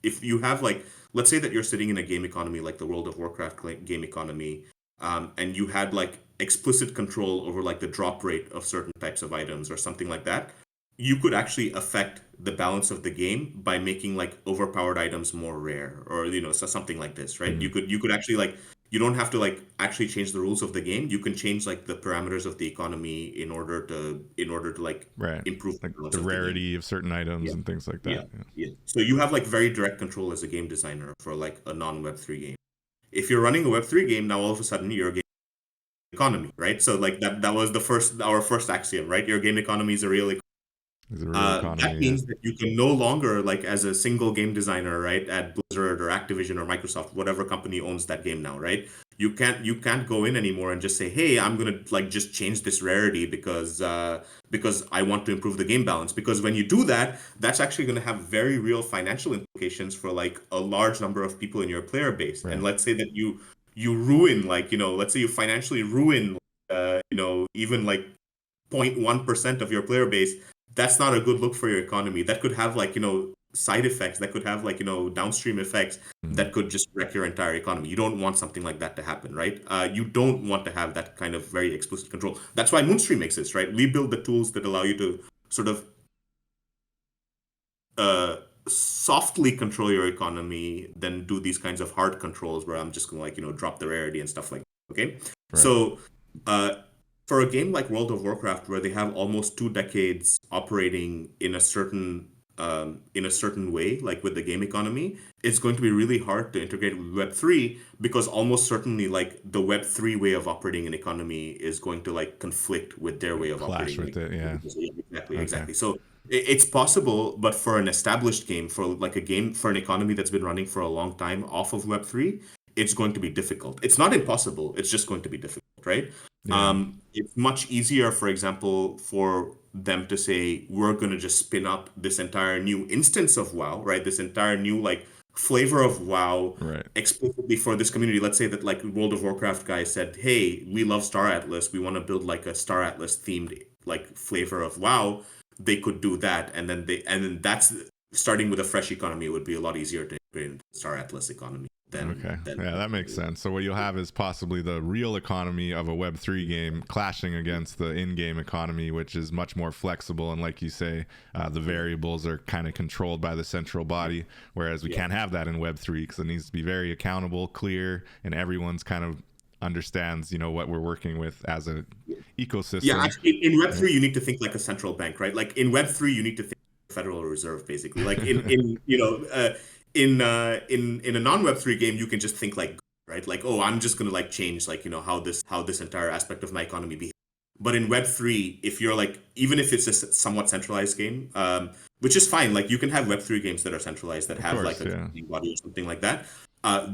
if you have like, let's say that you're sitting in a game economy like the World of Warcraft game economy, and you had like explicit control over like the drop rate of certain types of items or something like that, you could actually affect the balance of the game by making like overpowered items more rare, or so something like this, right? You could actually like, you don't have to like actually change the rules of the game. You can change like the parameters of the economy in order to like improve like balance the of the game. rarity of certain items and things like that. Yeah. So you have like very direct control as a game designer for like a non Web3 game. If you're running a Web3 game, now all of a sudden your game economy, right? So like that was our first axiom, right? Your game economy is a real Economy, that means that you can no longer, like as a single game designer, right, at Blizzard or Activision or Microsoft, whatever company owns that game now, right? You can't go in anymore and just say, hey, I'm gonna like just change this rarity because I want to improve the game balance. Because when you do that, that's actually gonna have very real financial implications for like a large number of people in your player base. Right. And let's say that you ruin, like, let's say you financially ruin even like 0.1% of your player base. That's not a good look for your economy. That could have like, side effects, that could have like, downstream effects that could just wreck your entire economy. You don't want something like that to happen, right? You don't want to have that kind of very explicit control. That's why Moonstream exists, right? We build the tools that allow you to sort of softly control your economy, then do these kinds of hard controls where I'm just gonna like, drop the rarity and stuff like that. Okay. Right. So for a game like World of Warcraft, where they have almost 2 decades operating in a certain way, like with the game economy, it's going to be really hard to integrate with Web3, because almost certainly like the Web3 way of operating an economy is going to like conflict with their way of operating. Clash with it, yeah. Exactly. So it's possible, but for an established game, for like a game for an economy that's been running for a long time off of Web3, it's going to be difficult. It's not impossible. It's just going to be difficult, right? Yeah. It's much easier, for example, for them to say, we're going to just spin up this entire new instance of WoW, right? This entire new like flavor of WoW explicitly for this community. Let's say that like World of Warcraft guys said, hey, we love Star Atlas. We want to build like a Star Atlas themed like flavor of WoW. They could do that. And then that's starting with a fresh economy would be a lot easier to in Star Atlas economy. Okay. Yeah, that makes sense. So what you'll have is possibly the real economy of a Web3 game clashing against the in-game economy, which is much more flexible. And like you say, the variables are kind of controlled by the central body, whereas we can't have that in Web3 because it needs to be very accountable, clear, and everyone's kind of understands, what we're working with as a ecosystem. Yeah, actually, in Web3, you need to think like a central bank, right? Like in Web3, you need to think Federal Reserve, basically. Like in a non-Web3 game, you can just think like, right? Like, oh, I'm just gonna like change like how this entire aspect of my economy behaves. But in Web3, if you're like, even if it's a somewhat centralized game, which is fine, like you can have Web3 games that are centralized that Of have course, like a governing body or something like that.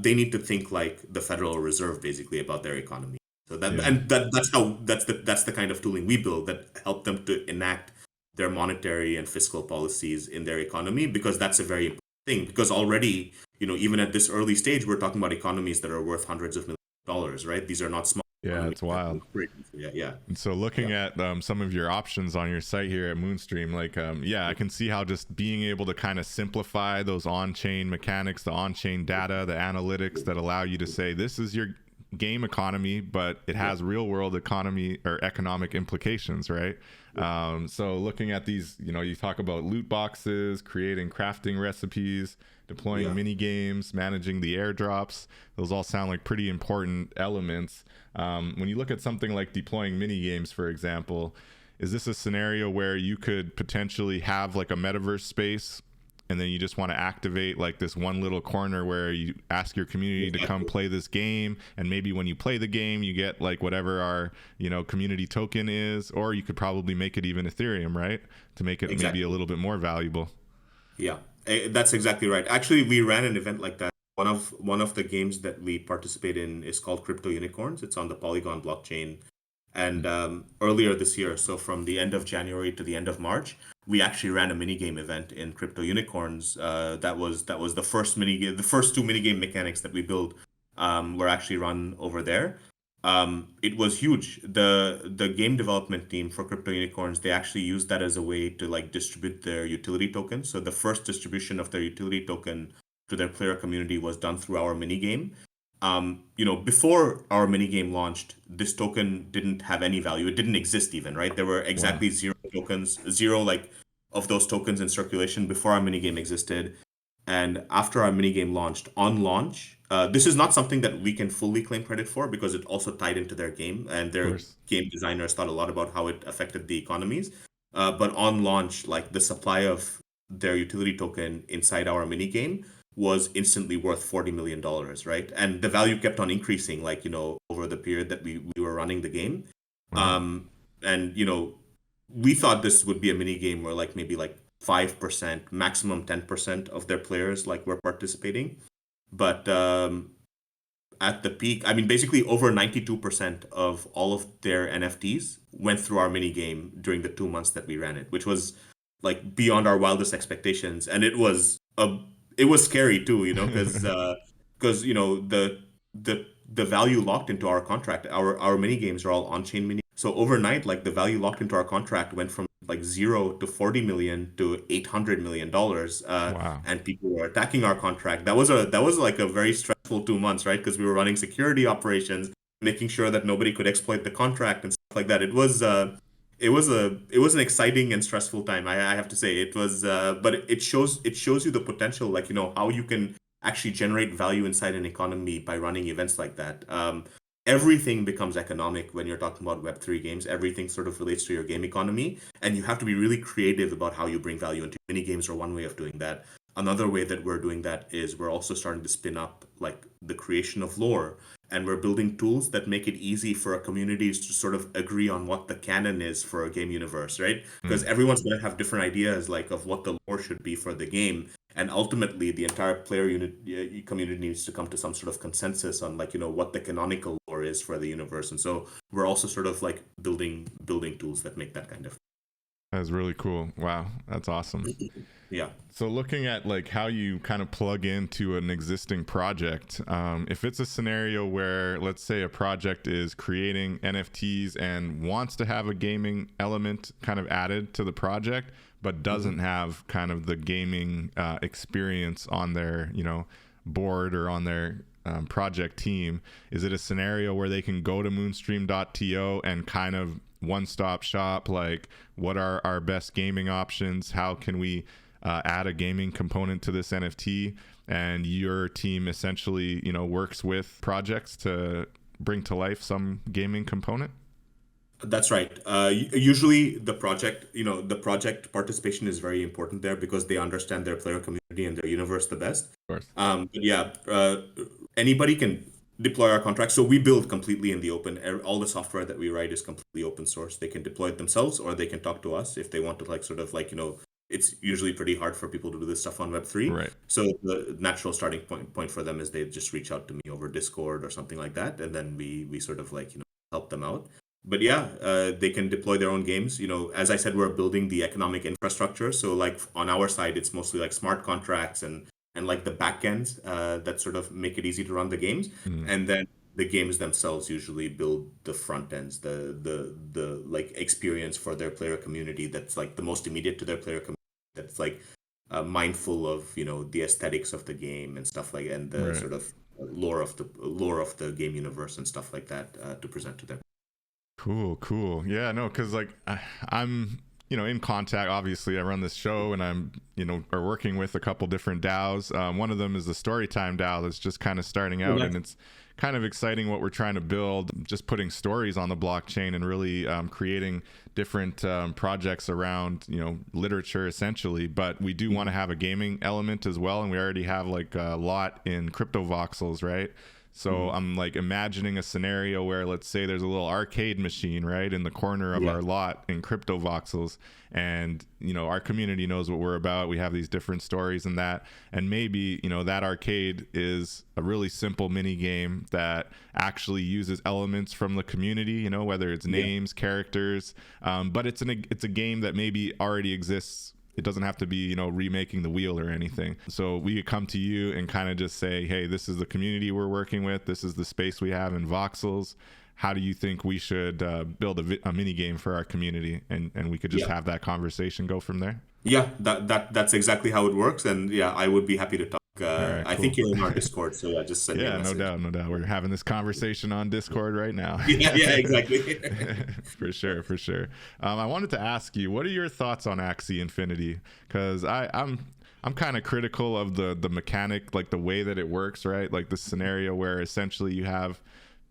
They need to think like the Federal Reserve basically about their economy. So that's the kind of tooling we build that help them to enact their monetary and fiscal policies in their economy, because that's a very important thing. Because already, even at this early stage, we're talking about economies that are worth hundreds of millions of dollars, right? These are not small. Yeah, it's wild. Yeah. And so looking at some of your options on your site here at Moonstream, like, I can see how just being able to kind of simplify those on-chain mechanics, the on-chain data, the analytics that allow you to say, this is your game economy, but it has real world economy or economic implications, right? So looking at these, you talk about loot boxes, creating crafting recipes, deploying mini games, managing the airdrops. Those all sound like pretty important elements. When you look at something like deploying mini games, for example, is this a scenario where you could potentially have like a metaverse space and then you just want to activate like this one little corner where you ask your community to come play this game, and maybe when you play the game you get like whatever our community token is, or you could probably make it even Ethereum, right, to make it maybe a little bit more valuable. Yeah, that's exactly right. Actually, we ran an event like that. One of the games that we participate in is called Crypto Unicorns. It's on the Polygon blockchain. And earlier this year, so from the end of January to the end of March, we actually ran a minigame event in Crypto Unicorns. That was the first minigame. The first two minigame mechanics that we built were actually run over there. It was huge. The game development team for Crypto Unicorns, they actually used that as a way to like distribute their utility tokens. So the first distribution of their utility token to their player community was done through our minigame. Before our minigame launched, this token didn't have any value. It didn't exist even, right? There were exactly zero tokens, zero like of those tokens in circulation before our minigame existed. And after our minigame launched, on launch, this is not something that we can fully claim credit for because it also tied into their game, and their game designers thought a lot about how it affected the economies. But on launch, like the supply of their utility token inside our minigame was instantly worth $40 million, right? And the value kept on increasing, like, over the period that we were running the game. Wow. And, we thought this would be a mini game where like maybe like 5%, maximum 10% of their players like were participating. But at the peak, I mean, basically over 92% of all of their NFTs went through our mini game during the 2 months that we ran it, which was like beyond our wildest expectations. And it was scary too, because the value locked into our contract, our mini games are all on-chain mini. So overnight, like the value locked into our contract went from like 0 to 40 million to $800 million. Wow. And people were attacking our contract. That was like a very stressful 2 months, right? Because we were running security operations, making sure that nobody could exploit the contract and stuff like that. It was an exciting and stressful time. I have to say it was, but it shows you the potential, like, how you can actually generate value inside an economy by running events like that. Everything becomes economic when you're talking about Web3 games. Everything sort of relates to your game economy, and you have to be really creative about how you bring value into mini games. Are one way of doing that. Another way that we're doing that is we're also starting to spin up like the creation of lore, and we're building tools that make it easy for communities to sort of agree on what the canon is for a game universe, right? Because everyone's going to have different ideas like of what the lore should be for the game, and ultimately the entire community needs to come to some sort of consensus on like what the canonical lore is for the universe. And so we're also sort of like building tools that make that kind of. That's really cool. Wow, that's awesome. Yeah. So looking at like how you kind of plug into an existing project, if it's a scenario where, let's say, a project is creating NFTs and wants to have a gaming element kind of added to the project, but doesn't have kind of the gaming experience on their, board or on their project team? Is it a scenario where they can go to Moonstream.to and kind of one-stop shop, like what are our best gaming options? How can we add a gaming component to this NFT? And your team essentially, works with projects to bring to life some gaming component? That's right. Usually the project participation is very important there because they understand their player community and their universe the best. Of course. But yeah, anybody can deploy our contracts. So we build completely in the open. All the software that we write is completely open source. They can deploy it themselves, or they can talk to us if they want to, it's usually pretty hard for people to do this stuff on Web3. Right. So the natural starting point for them is they just reach out to me over Discord or something like that, and then we sort of help them out. But yeah, they can deploy their own games. As I said, we're building the economic infrastructure. So like on our side, it's mostly like smart contracts and like the backends that sort of make it easy to run the games. And then the games themselves usually build the front ends, the like experience for their player community that's like the most immediate to their player community. That's like mindful of the aesthetics of the game and stuff like, and the Right. sort of lore of the game universe and stuff like that to present to them. Cool. Yeah, no, because like I'm, in contact. Obviously, I run this show, and I'm, are working with a couple different DAOs. One of them is the Storytime DAO that's just kind of starting out, and it's kind of exciting what we're trying to build. Just putting stories on the blockchain and really creating different projects around, literature essentially. But we do want to have a gaming element as well, and we already have like a lot in crypto voxels, right? So I'm like imagining a scenario where, let's say there's a little arcade machine right in the corner of our lot in crypto voxels, and our community knows what we're about. We have these different stories and that, and maybe that arcade is a really simple mini game that actually uses elements from the community, whether it's names, characters, but it's a game that maybe already exists. It doesn't have to be, remaking the wheel or anything. So we could come to you and kind of just say, hey, this is the community we're working with. This is the space we have in voxels. How do you think we should build a mini game for our community? And we could just have that conversation, go from there. Yeah, that's exactly how it works. And yeah, I would be happy to talk. Right, I cool. think you're in our Discord, so yeah, just send me a message. No doubt. We're having this conversation on Discord right now. yeah, exactly. For sure. I wanted to ask you, what are your thoughts on Axie Infinity? Because I'm kind of critical of the mechanic, like the way that it works, right? Like the scenario where essentially you have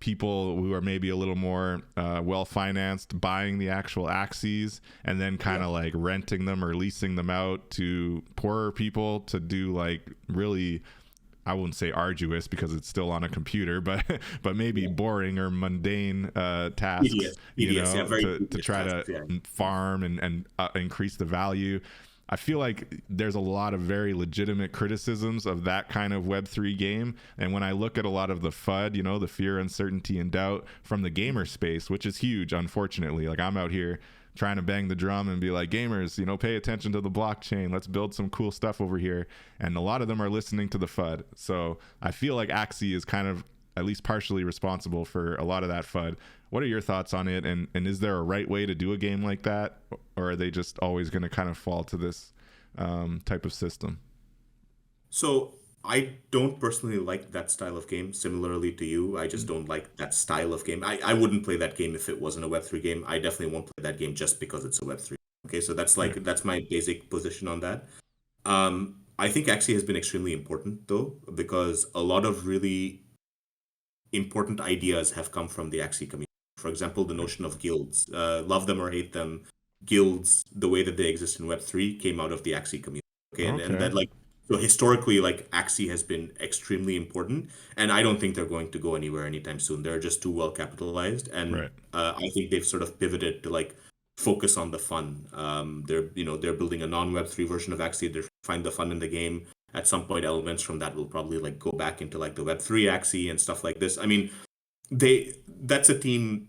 people who are maybe a little more well-financed buying the actual Axies and then kind of like renting them or leasing them out to poorer people to do like really, I wouldn't say arduous because it's still on a computer, but maybe boring or mundane tasks, to try to farm and increase the value. I feel like there's a lot of very legitimate criticisms of that kind of Web3 game. And when I look at a lot of the FUD, the fear, uncertainty, and doubt from the gamer space, which is huge, unfortunately. Like I'm out here trying to bang the drum and be like, gamers, pay attention to the blockchain. Let's build some cool stuff over here. And a lot of them are listening to the FUD. So I feel like Axie is kind of at least partially responsible for a lot of that FUD. What are your thoughts on it? And is there a right way to do a game like that? Or are they just always going to kind of fall to this type of system? So I don't personally like that style of game. Similarly to you, I just don't like that style of game. I wouldn't play that game if it wasn't a Web3 game. I definitely won't play that game just because it's a Web3. Okay, so that's my basic position on that. I think Axie has been extremely important though, because a lot of really important ideas have come from the Axie community. For example, the notion of guilds, love them or hate them, guilds, the way that they exist in Web3 came out of the Axie community. Okay, and that so historically, Axie has been extremely important, and I don't think they're going to go anywhere anytime soon. They're just too well capitalized, and I think they've sort of pivoted to focus on the fun. They're building a non-Web3 version of Axie. They find the fun in the game. At some point, elements from that will probably go back into the Web3 Axie and stuff like this. I mean, that's a team.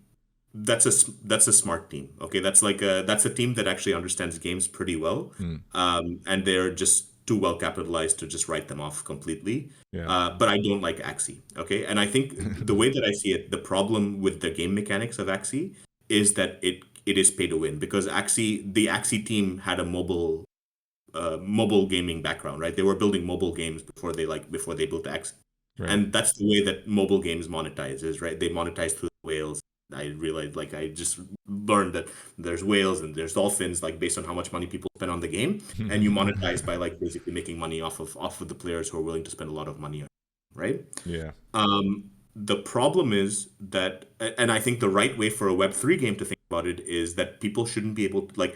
That's a smart team. Okay, that's a team that actually understands games pretty well, and they're just too well capitalized to just write them off completely. But I don't like Axie. Okay, and I think the way that I see it, the problem with the game mechanics of Axie is that it it is pay to win, because the Axie team had a mobile gaming background, right? They were building mobile games before they built Axie. Right. And that's the way that mobile games monetize, is right. They monetize through whales. I realized, like, I just learned that there's whales and there's dolphins, like, based on how much money people spend on the game, and you monetize by, like, basically making money off of the players who are willing to spend a lot of money on it, right? Yeah. The problem is that, and I think the right way for a Web3 game to think about it is that people shouldn't be able to, like,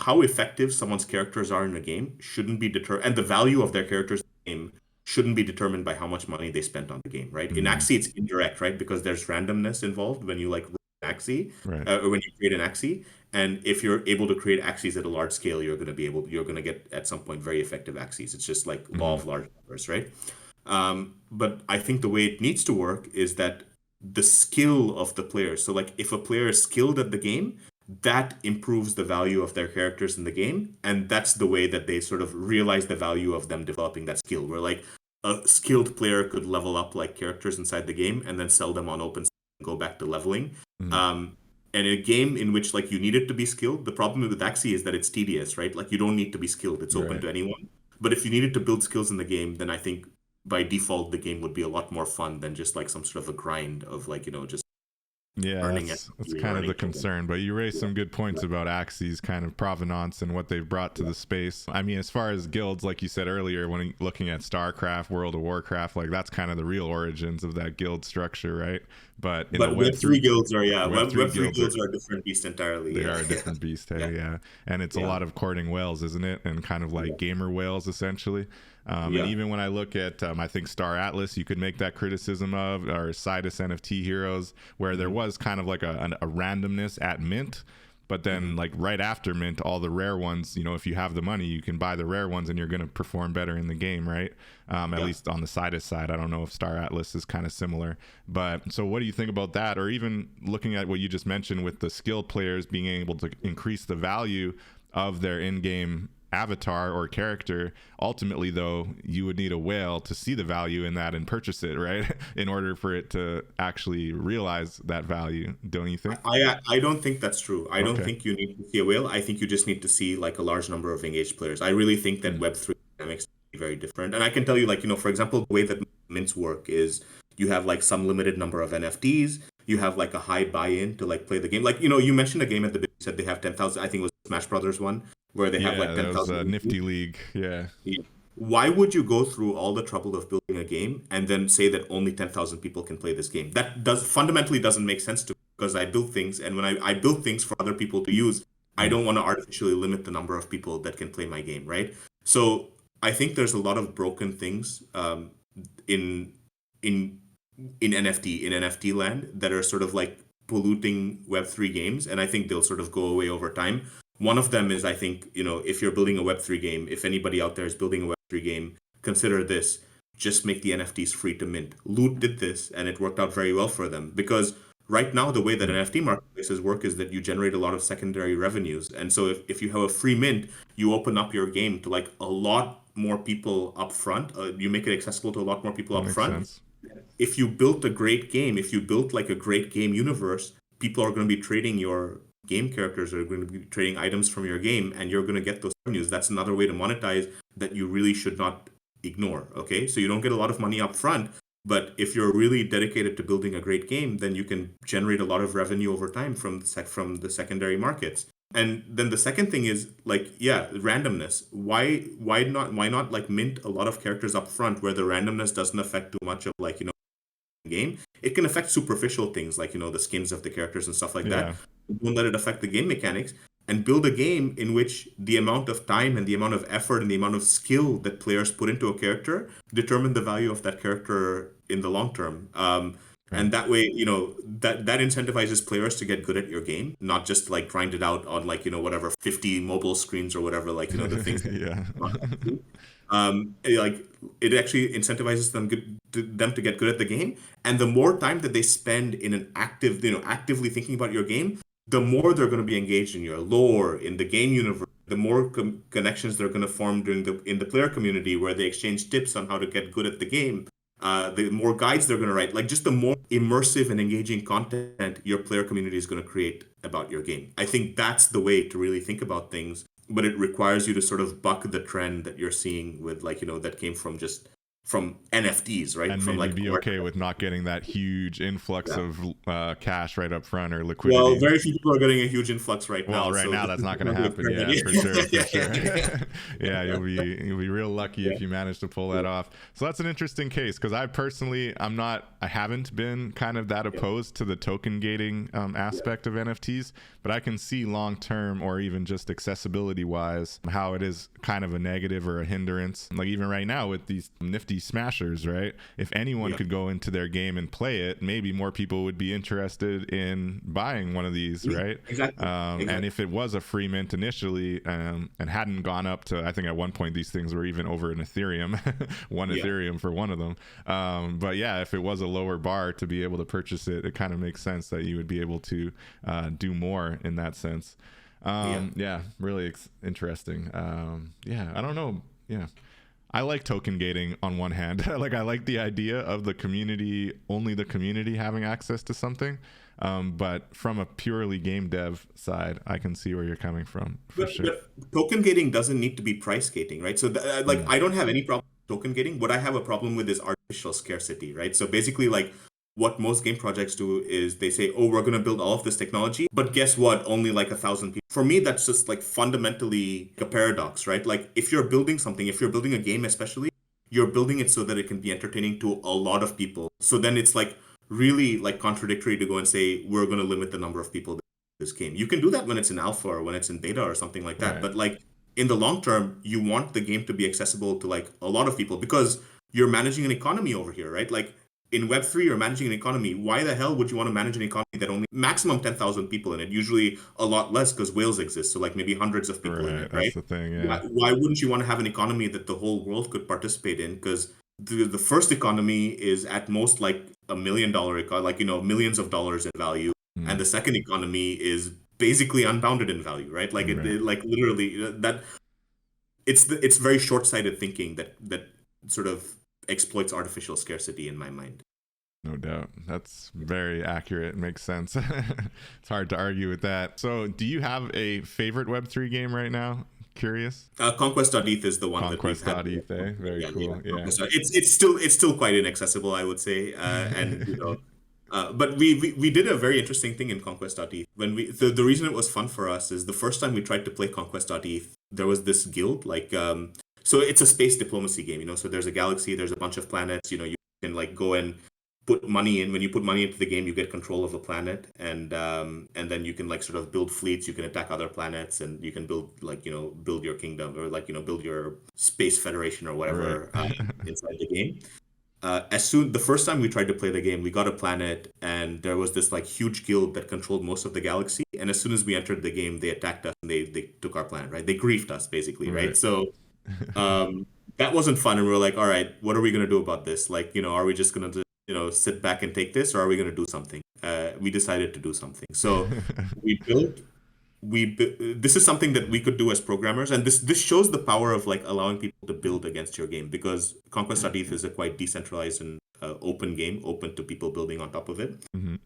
how effective someone's characters are in a game shouldn't be determined, and the value of their characters in the game shouldn't be determined by how much money they spent on the game, right? In Mm, Axie, it's indirect, right? Because there's randomness involved when you, like, roll an Axie, right. or when you create an Axie. And if you're able to create Axies at a large scale, you're going to get at some point very effective Axies. It's just like law Mm, of large numbers, right? But I think the way it needs to work is that the skill of the player. So, like, if a player is skilled at the game, that improves the value of their characters in the game, and that's the way that they sort of realize the value of them developing that skill. Where, like, a skilled player could level up, like, characters inside the game and then sell them on open and go back to leveling. mm, Um, and in a game in which, like, you need it to be skilled, the problem with Axie is that it's tedious, right? Like, you don't need to be skilled; it's open right. to anyone. But if you needed to build skills in the game, then I think by default the game would be a lot more fun than just like some sort of a grind of, like, just Yeah, earning it, that's kind of the earning tokens. concern. But you raised Yeah. some good points about Axie's kind of provenance and what they've brought to the space. I mean, as far as guilds, like you said earlier, when looking at StarCraft, World of Warcraft, like that's kind of the real origins of that guild structure, right? But in the But Web3 guilds are, yeah, Web3 Web3 guilds are guilds are a different beast entirely. they Yeah, are a different beast, yeah, hey, yeah. And it's a yeah, lot of courting whales, isn't it? And kind of like yeah, gamer whales, essentially. And yeah. even when I look at, I think Star Atlas, you could make that criticism of, or Sidus NFT Heroes, where there Mhm, was kind of like a randomness at mint. But then, mhm. like right after mint, all the rare ones, if you have the money, you can buy the rare ones and you're going to perform better in the game, right? At Yeah. least on the Sidus side. I don't know if Star Atlas is kind of similar. But so what do you think about that? Or even looking at what you just mentioned with the skilled players being able to increase the value of their in-game avatar or character. Ultimately, though, you would need a whale to see the value in that and purchase it, right? In order for it to actually realize that value, don't you think? I don't think that's true. I don't Okay. think you need to see a whale. I think you just need to see, like, a large number of engaged players. I really think that Mm, Web3 dynamics are very different. And I can tell you, like, for example, the way that mints work is you have, like, some limited number of NFTs. You have, like, a high buy-in to, like, play the game. Like, you mentioned a game at the beginning, you said they have 10,000. I think it was Smash Brothers one, where they have yeah, like that was 10,000 a NFTs. nifty league. Yeah. Yeah. Why would you go through all the trouble of building a game and then say that only 10,000 people can play this game? That doesn't make sense to me, because I build things, and when I build things for other people to use, I Mm, don't want to artificially limit the number of people that can play my game, right? So I think there's a lot of broken things, in in NFT land, that are sort of like polluting Web3 games, and I think they'll sort of go away over time. One of them is, I think, if you're building a Web3 game, if anybody out there is building a Web3 game, consider this: just make the NFTs free to mint. Loot did this, and it worked out very well for them, because right now the way that mm, NFT marketplaces work is that you generate a lot of secondary revenues, and so if you have a free mint, you open up your game to, like, a lot more people up front. You make it accessible to a lot more people that up makes front. sense. If you built a great game, if you built, like, a great game universe, people are going to be trading your game characters, are going to be trading items from your game, and you're going to get those revenues. That's another way to monetize that you really should not ignore. Okay, so you don't get a lot of money up front, but if you're really dedicated to building a great game, then you can generate a lot of revenue over time from the secondary markets. And then the second thing is, like, yeah, randomness. Why not like mint a lot of characters up front where the randomness doesn't affect too much of, like, game. It can affect superficial things, like, the skins of the characters and stuff like that. Yeah. Don't let it affect the game mechanics, and build a game in which the amount of time and the amount of effort and the amount of skill that players put into a character determine the value of that character in the long term. Right. And that way, that incentivizes players to get good at your game, not just, like, grind it out on, like, whatever 50 mobile screens or whatever, like, the things that Yeah. like, it actually incentivizes them to get good at the game, and the more time that they spend in an actively thinking about your game, the more they're going to be engaged in your lore, in the game universe, the more connections they're going to form in the player community, where they exchange tips on how to get good at the game. the more guides they're going to write, like just the more immersive and engaging content your player community is going to create about your game. I think that's the way to really think about things, but it requires you to sort of buck the trend that you're seeing with like, that came from NFTs, right? And From maybe like be art. okay with not getting that huge influx Yeah. of cash right up front or Well, liquidity. very few people are getting a huge influx right Well, now, right so now this that's is not going to probably a happen. fair Yeah, idea. for sure, for sure. Yeah. Yeah, you'll be real lucky Yeah. if you manage to pull that off. So that's an interesting case because I haven't been kind of that Yeah. opposed to the token gating aspect of NFTs, but I can see long term or even just accessibility wise how it is kind of a negative or a hindrance. Like even right now with these nifty smashers, right? If anyone Yeah. could go into their game and play it, maybe more people would be interested in buying one of these, Yeah, right? exactly. And Exactly. if it was a free mint initially and hadn't gone up to, I think at one point these things were even over an Ethereum, one Yeah. Ethereum for one of them. But yeah, if it was a lower bar to be able to purchase it, it kind of makes sense that you would be able to do more in that sense. Yeah. Yeah, really interesting. Yeah, I don't know. Yeah. I like token gating on one hand. Like I like the idea of the community, only the community having access to something. But from a purely game dev side, I can see where you're coming from for sure. But token gating doesn't need to be price gating, right? So like Mm. I don't have any problem with token gating. What I have a problem with is artificial scarcity, right? So basically like what most game projects do is they say, oh, we're going to build all of this technology, but guess what? Only like 1,000 people. For me, that's just like fundamentally a paradox, right? Like if you're building something, if you're building a game especially, you're building it so that it can be entertaining to a lot of people. So then it's like really like contradictory to go and say we're going to limit the number of people this game. You can do that when it's in alpha or when it's in beta or something like that. Right. But like in the long term, you want the game to be accessible to like a lot of people because you're managing an economy over here, right? Like in Web3, you're managing an economy. Why the hell would you want to manage an economy that only maximum 10,000 people in it? Usually a lot less because whales exist. So like maybe hundreds of people in Right. it, That's right? the thing. Yeah. Why wouldn't you want to have an economy that the whole world could participate in? Because the first economy is at most like $1 million, like, millions of dollars in value. And Mm. the second economy is basically unbounded in value, right? Like Right. like literally that it's very short-sighted thinking that sort of exploits artificial scarcity in my mind. No doubt. That's very accurate. Makes sense. It's hard to argue with that. So, do you have a favorite Web3 game right now? Curious. Conquest.eth is the one that we've had. Conquest.eth, eh? Very Yeah, yeah. cool. Yeah. Conquest. It's still quite inaccessible, I would say. And but we did a very interesting thing in Conquest.eth. When the reason it was fun for us is the first time we tried to play Conquest.eth, there was this guild like so it's a space diplomacy game, so there's a galaxy, there's a bunch of planets, you can like go and put money in. When you put money into the game, you get control of a planet, and then you can like sort of build fleets, you can attack other planets, and you can build like build your kingdom, or like build your space federation or Right. whatever inside the game. The first time we tried to play the game, we got a planet, and there was this like huge guild that controlled most of the galaxy. And as soon as we entered the game, they attacked us and they took our planet, right? They griefed us basically, right? Right. So that wasn't fun, and we were like, all right, what are we gonna do about this? Like, are we just gonna sit back and take this, or are we gonna do something? We decided to do something. So we built this is something that we could do as programmers, and this shows the power of like allowing people to build against your game, because Conquest.eth is a quite decentralized and open game, open to people building on top of it. Hmm.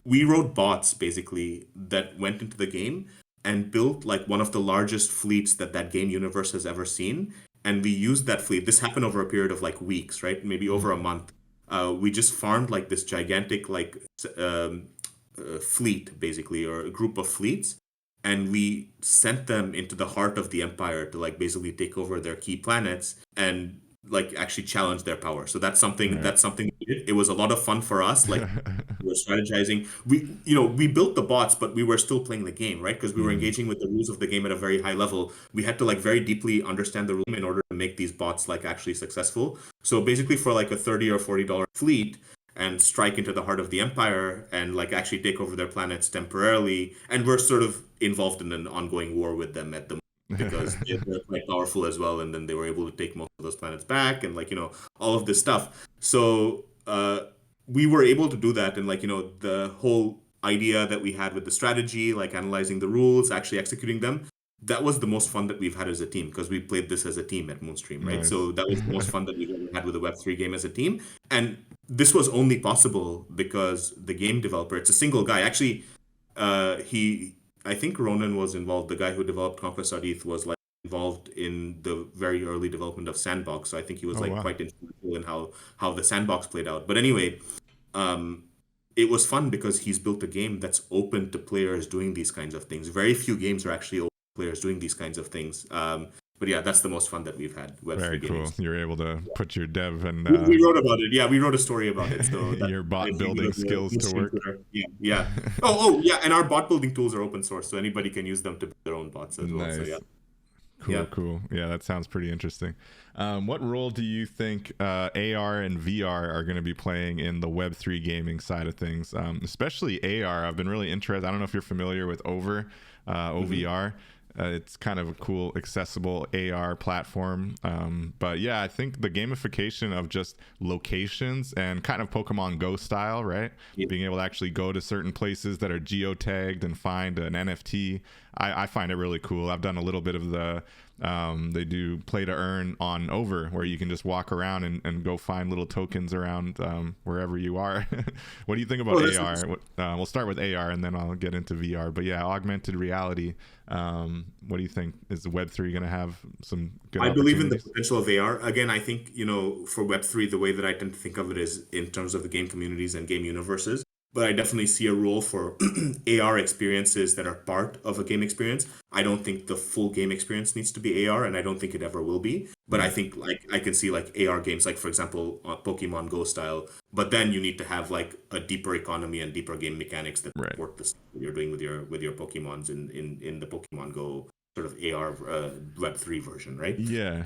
We wrote bots basically that went into the game and built like one of the largest fleets that game universe has ever seen, and we used that fleet. This happened over a period of like weeks, right? Maybe over a month. We just farmed like this gigantic like fleet basically, or a group of fleets, and we sent them into the heart of the empire to like basically take over their key planets and like actually challenge their power. So that's something Right. we did. It was a lot of fun for us. Like we were strategizing. We built the bots, but we were still playing the game, right? Because we were Hmm. engaging with the rules of the game at a very high level. We had to like very deeply understand the room in order to make these bots like actually successful. So basically, for like a $30 or $40 fleet, and strike into the heart of the empire and like actually take over their planets temporarily, and we're sort of involved in an ongoing war with them at the moment because they're quite powerful as well, and then they were able to take most of those planets back, and like all of this stuff. So we were able to do that, and like the whole idea that we had with the strategy, like analyzing the rules, actually executing them, that was the most fun that we've had as a team because we played this as a team at Moonstream, right? Nice. So that was the most fun that we've ever had with a Web3 game as a team. And this was only possible because the game developer, it's a single guy. Actually, I think Ronan was involved. The guy who developed Conquest.eth was like involved in the very early development of Sandbox. So I think he was Oh like wow. quite instrumental in how the Sandbox played out. But anyway, um, it was fun because he's built a game that's open to players doing these kinds of things. Very few games are actually open to players doing these kinds of things. But yeah, that's the most fun that we've had Very Web3 gaming. cool. You're able to put your dev and We wrote about it. Yeah, we wrote a story about it. So that your bot if you go building to the skills to Moonstream work. Twitter, yeah, yeah. Yeah, and our bot building tools are open source, so anybody can use them to build their own bots as well. So Nice. yeah, Cool, yeah. cool. Yeah, that sounds pretty interesting. What role do you think AR and VR are going to be playing in the Web3 gaming side of things? Especially AR. I've been really interested. I don't know if you're familiar with OVR. It's kind of a cool, accessible AR platform. But yeah, I think the gamification of just locations and kind of Pokemon Go style, right? Yeah. Being able to actually go to certain places that are geotagged and find an NFT. I find it really cool. I've done a little bit of they do play to earn on Over, where you can just walk around and go find little tokens around wherever you are. What do you think about AR? We'll start with AR and then I'll get into VR. But yeah, augmented reality. What do you think? Is Web3 going to have some good I believe in the opportunities? potential of AR. Again, I think, for Web3, the way that I tend to think of it is in terms of the game communities and game universes. But I definitely see a role for AR experiences that are part of a game experience. I don't think the full game experience needs to be AR, and I don't think it ever will be. But I Right. think like I can see like AR games, like for example, Pokemon Go style. But then you need to have like a deeper economy and deeper game mechanics that Right. support the stuff that you're doing with your Pokemons in the Pokemon Go sort of AR Web3 version, right? Yeah.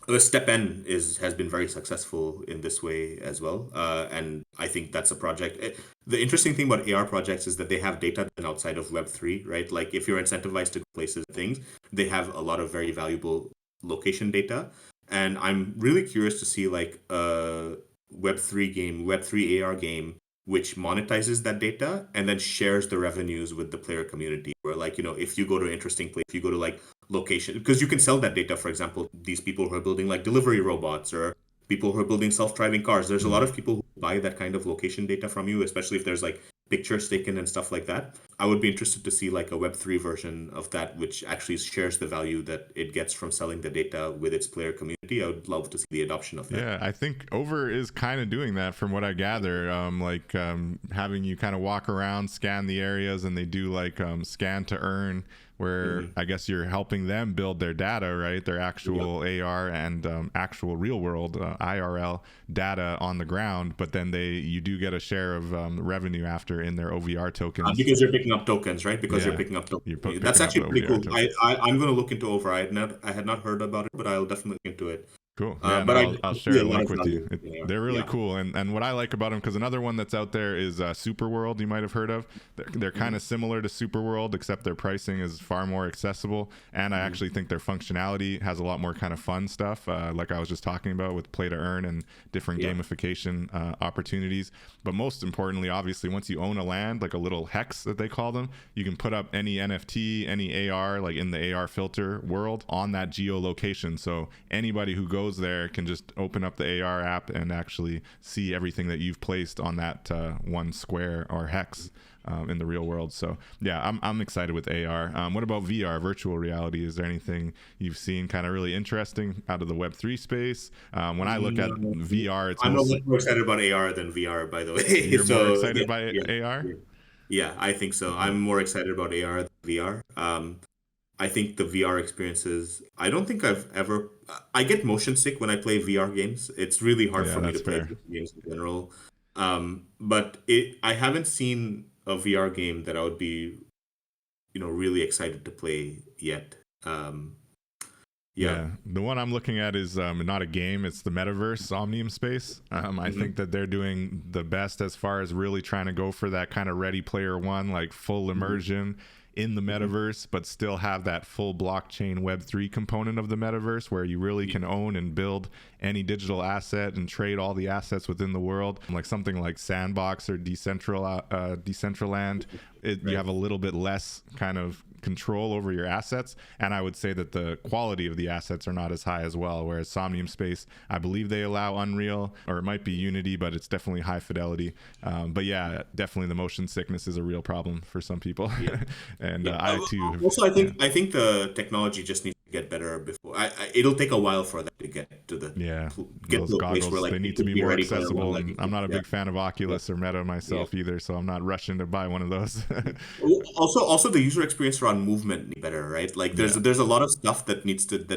The Step N has been very successful in this way as well, and I think that's a project. The interesting thing about AR projects is that they have data outside of Web3, right? Like if you're incentivized to go places, things, they have a lot of very valuable location data, and I'm really curious to see like a Web3 game, Web3 AR game, which monetizes that data and then shares the revenues with the player community. Where like if you go to an interesting place, if you go to like location, because you can sell that data. For example, these people who are building like delivery robots or people who are building self-driving cars, there's a lot Mm. of people who buy that kind of location data from you, especially if there's like pictures taken and stuff like that. I would be interested to see like a Web3 version of that, which actually shares the value that it gets from selling the data with its player community. I would love to see the adoption of that. Yeah, I think Over is kind of doing that from what I gather. Having you kind of walk around, scan the areas, and they do like scan to earn, where Mhm. I guess you're helping them build their data, right? Their Yeah. actual AR and actual real world IRL data on the ground. But then you do get a share of revenue after in their OVR tokens. Because you're picking up tokens, right? Because you're Yeah, picking up you're tokens. That's picking up actually pretty OVR cool. tokens. I'm going to look into Over. I had not heard about it, but I'll definitely look into it. Cool. Yeah, But I no, I'll see share a a lot link of with you. value in AR. They're really Yeah. cool, and what I like about them, because another one that's out there is Super World. You might have heard of. They're kind of similar to Super World, except their pricing is far more accessible, and I actually think their functionality has a lot more kind of fun stuff, like I was just talking about with play to earn and different Yeah. gamification opportunities. But most importantly, obviously, once you own a land, like a little hex that they call them, you can put up any NFT, any AR, like in the AR filter world, on that geolocation. So anybody who goes there can just open up the AR app and actually see everything that you've placed on that one square or hex in the real world. So yeah, I'm excited with AR. What about VR, virtual reality? Is there anything you've seen kind of really interesting out of the Web3 space? When I look at No, VR, it's I'm a mostly, lot more excited about AR than VR, by the way. you're more So excited yeah, by yeah, AR? yeah, yeah. I think so. I'm more excited about AR than VR. I think the VR experiences, I don't think I've ever, I get motion sick when I play VR games. It's really hard Yeah, for me to that's play fair. games in general. But I haven't seen a VR game that I would be, really excited to play yet. Um, yeah. Yeah, the one I'm looking at is not a game; it's the metaverse, Omnium Space. I Mhm. think that they're doing the best as far as really trying to go for that kind of Ready Player One, like full Mhm. immersion in the Mhm. metaverse, but still have that full blockchain Web3 component of the metaverse, where you really Yeah. can own and build any digital asset and trade all the assets within the world, like something like Sandbox or Decentraland. You Right. have a little bit less kind of control over your assets. And I would say that the quality of the assets are not as high as well. Whereas Somnium Space, I believe they allow Unreal, or it might be Unity, but it's definitely high fidelity. But yeah, definitely the motion sickness is a real problem for some people. Yeah. And Yeah. I too have, Also, yeah. I think the technology just needs to get better before. It'll take a while for that to Yeah, get those to a place where goggles, like they it need to could be be more ready for everyone. accessible. Like, And I'm not a yeah, big fan of yeah, Oculus or Meta yeah. myself either, so I'm not rushing to buy one of those. Also, the user experience around movement needs better, right? Like, Yeah. there's a lot of stuff that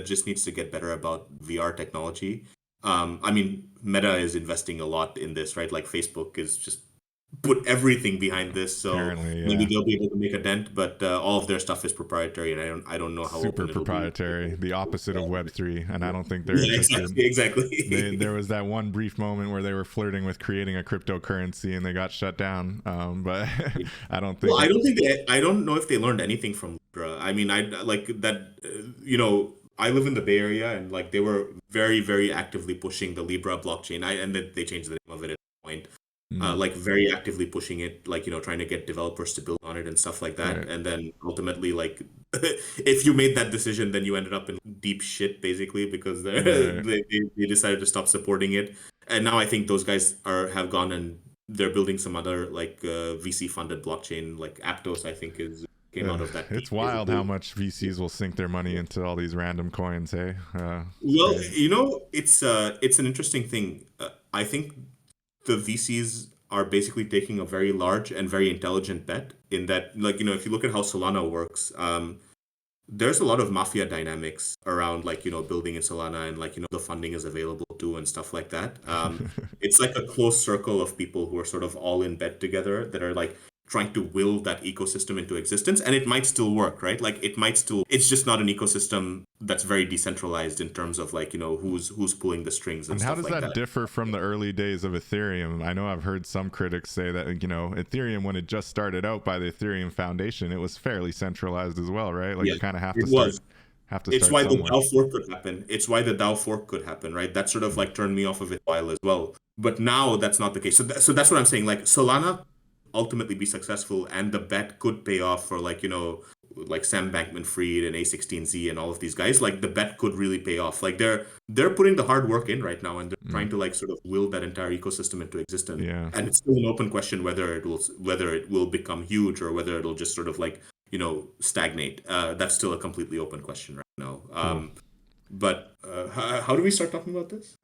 just needs to get better about VR technology. I mean, Meta is investing a lot in this, right? Like, Facebook is just put everything behind this, so Apparently, maybe yeah. they'll be able to make a dent. But all of their stuff is proprietary, and I don't know how Super open it'll be. proprietary, the opposite of Web3, and I don't think they're Yeah, interested. There exactly. was that one brief moment where they were flirting with creating a cryptocurrency and they got shut down. But I don't Well, think I it. don't think I don't know if they learned anything from Libra. I mean, I like that. I live in the Bay Area, and like they were very actively pushing the Libra blockchain. And then they changed the name of it at a point. Mm, Like very actively pushing it, like trying to get developers to build on it and stuff like that. right, And then ultimately, like, if you made that decision, then you ended up in deep shit basically because right. they decided to stop supporting it. And now I think those guys have gone and they're building some other like VC funded blockchain, like Aptos, I think is came out of that team It's wild how basically. much VCs will sink their money into all these random coins. Hey, it's Well, crazy. it's an interesting thing. I think the VCs are basically taking a very large and very intelligent bet in that, like, if you look at how Solana works, there's a lot of mafia dynamics around, like, building in Solana and, like, the funding is available too and stuff like that. It's like a close circle of people who are sort of all in bed together that are like trying to will that ecosystem into existence, and it might still work, right? Like it's just not an ecosystem that's very decentralized in terms of, like, who's pulling the strings and And how stuff does like that that. differ from the early days of Ethereum? I know I've heard some critics say that, Ethereum, when it just started out by the Ethereum Foundation, it was fairly centralized as well, right? Like Yeah, you kind of it was. have to It's start why the somewhere. DAO fork could happen. It's why the DAO fork could happen, right? That sort of Mm. like turned me off of it a while as well. But now that's not the case. So that's what I'm saying. Like, Solana ultimately be successful, and the bet could pay off for, like, like Sam Bankman-Fried and A16Z and all of these guys. Like, the bet could really pay off. Like, they're putting the hard work in right now, and they're Mm. trying to, like, sort of will that entire ecosystem into existence. Yeah. And it's still an open question whether it will become huge or whether it'll just sort of like stagnate. That's still a completely open question right now. Cool. But how do we start talking about this?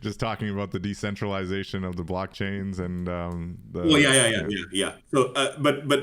Just talking about the decentralization of the blockchains and Well, the yeah. yeah. So,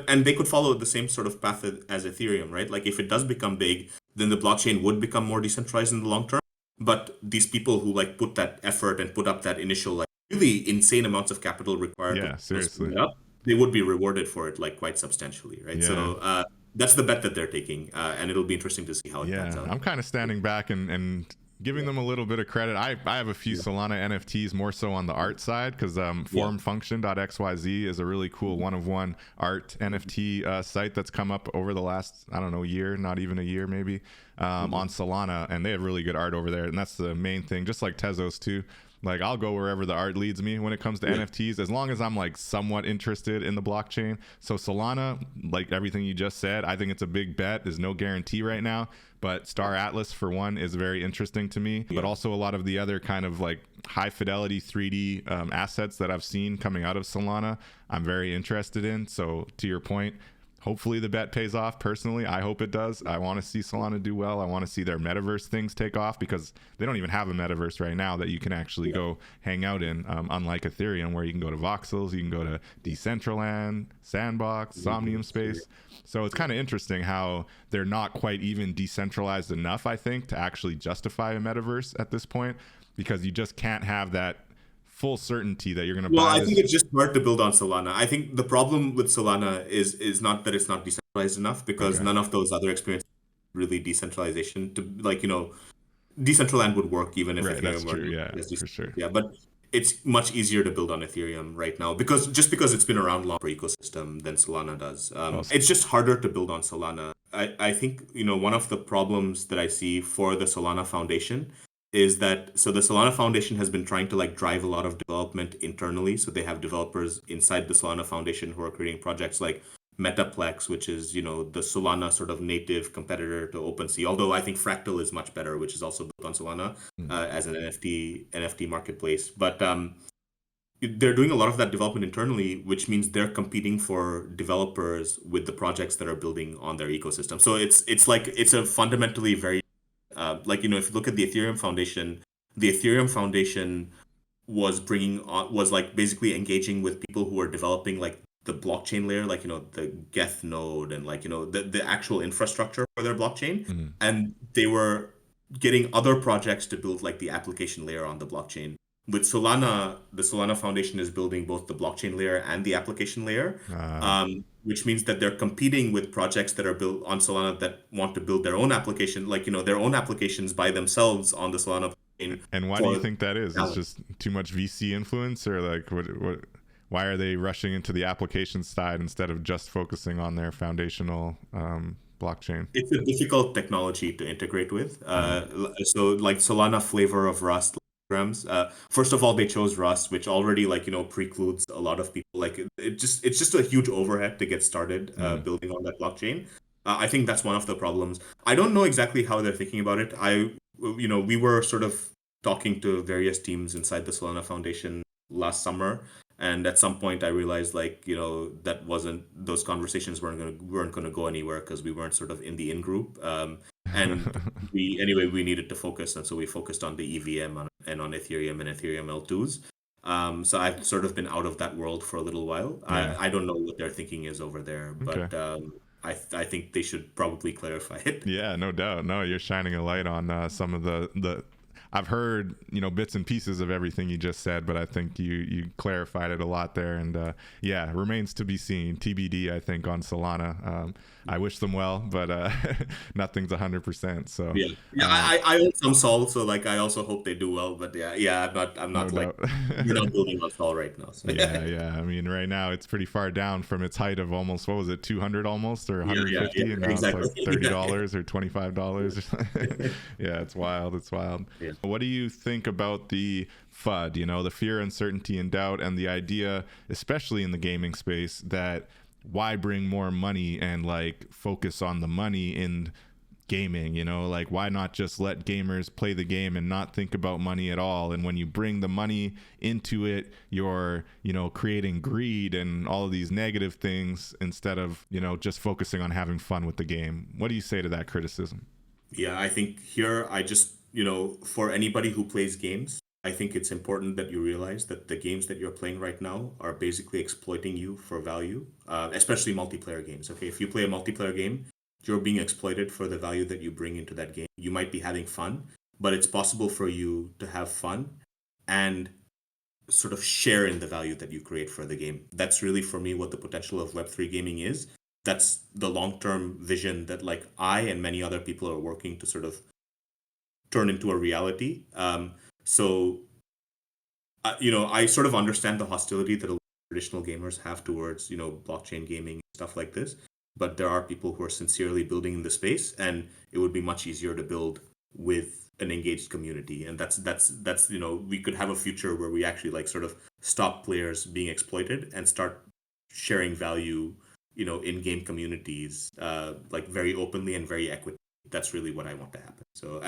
and they could follow the same sort of path as Ethereum, right? Like, if it does become big, then the blockchain would become more decentralized in the long term. But these people who, like, put that effort and put up that initial, like, really insane amounts of capital required Yeah, to spin seriously. it up, they would be rewarded for it, like, quite substantially, right? Yeah. So that's the bet that they're taking, and it'll be interesting to see how it pans Yeah, out. I'm kind of standing back and giving them a little bit of credit. I have a few Yeah. Solana NFTs more so on the art side because Yeah. formfunction.xyz is a really cool one-of-one art NFT site that's come up over the last, I don't know, year, not even a year maybe, on Solana, and they have really good art over there, and that's the main thing, just like Tezos too. Like, I'll go wherever the art leads me when it comes to Yeah. NFTs, as long as I'm like somewhat interested in the blockchain. So Solana, like everything you just said, I think it's a big bet. There's no guarantee right now, but Star Atlas for one is very interesting to me. But also a lot of the other kind of like high fidelity 3D assets that I've seen coming out of Solana, I'm very interested in. So to your point, hopefully the bet pays off. Personally, I hope it does. I want to see Solana do well. I want to see their metaverse things take off because they don't even have a metaverse right now that you can actually go hang out in, unlike Ethereum, where you can go to voxels, you can go to Decentraland, Sandbox, Somnium Space. So it's kind of interesting how they're not quite even decentralized enough, I think, to actually justify a metaverse at this point, because you just can't have that full certainty that you're going to Well, buy I think this. it's just hard to build on Solana. I think the problem with Solana is not that it's not decentralized enough, because Okay. none of those other experiences really decentralization to, like, Decentraland would work even if Right. That's Ethereum were true. not Yeah, as for decentralized. sure. Yeah, but it's much easier to build on Ethereum right now because it's been around longer ecosystem than Solana does. Also, It's just harder to build on Solana. I think one of the problems that I see for the Solana Foundation is that, so the Solana Foundation has been trying to, like, drive a lot of development internally. So they have developers inside the Solana Foundation who are creating projects like Metaplex, which is, the Solana sort of native competitor to OpenSea. Although I think Fractal is much better, which is also built on Solana as an NFT marketplace. But they're doing a lot of that development internally, which means they're competing for developers with the projects that are building on their ecosystem. So it's a fundamentally very if you look at the Ethereum Foundation was like basically engaging with people who are developing like the blockchain layer, like the Geth node and like the actual infrastructure for their blockchain, and they were getting other projects to build like the application layer on the blockchain. With Solana, the Solana Foundation is building both the blockchain layer and the application layer, which means that they're competing with projects that are built on Solana that want to build their own application, like their own applications by themselves on the Solana blockchain. And why do you think that is? It's just too much VC influence, or like what? Why are they rushing into the application side instead of just focusing on their foundational blockchain? It's a difficult technology to integrate with. So like Solana flavor of Rust programs. First of all, they chose Rust, which already precludes a lot of people. Like it's just a huge overhead to get started building on that blockchain. I think that's one of the problems. I don't know exactly how they're thinking about it. We were sort of talking to various teams inside the Solana Foundation last summer, and at some point I realized those conversations weren't gonna go anywhere because we weren't sort of in the in group. And we needed to focus, and so we focused on the EVM and on Ethereum and Ethereum L2s. So I've sort of been out of that world for a little while. Yeah. I don't know what their thinking is over there, but I think they should probably clarify it. Yeah, no doubt. No, you're shining a light on some of the I've heard bits and pieces of everything you just said, but I think you clarified it a lot there, and remains to be seen. TBD, I think, on Solana. I wish them well, but nothing's 100%. So I own some Sol, so like I also hope they do well. But I'm not no like we're not building on Sol right now. So. Yeah. I mean, right now it's pretty far down from its height of almost, what was it, 200 almost, or 150, and now exactly. It's like $30 or $25. Yeah, it's wild. It's wild. Yeah. What do you think about the FUD, the fear, uncertainty, and doubt, and the idea, especially in the gaming space, that why bring more money and like focus on the money in gaming, like why not just let gamers play the game and not think about money at all? And when you bring the money into it, you're creating greed and all of these negative things instead of just focusing on having fun with the game. What do you say to that criticism? Yeah, I think here I just for anybody who plays games, I think it's important that you realize that the games that you're playing right now are basically exploiting you for value, especially multiplayer games. Okay, if you play a multiplayer game, you're being exploited for the value that you bring into that game. You might be having fun, but it's possible for you to have fun and sort of share in the value that you create for the game. That's really, for me, what the potential of Web3 gaming is. That's the long-term vision that like I and many other people are working to sort of turn into a reality. So, I sort of understand the hostility that a lot of traditional gamers have towards, blockchain gaming and stuff like this. But there are people who are sincerely building in the space, and it would be much easier to build with an engaged community. And that's we could have a future where we actually like sort of stop players being exploited and start sharing value, in game communities, like very openly and very equitably. That's really what I want to happen. So,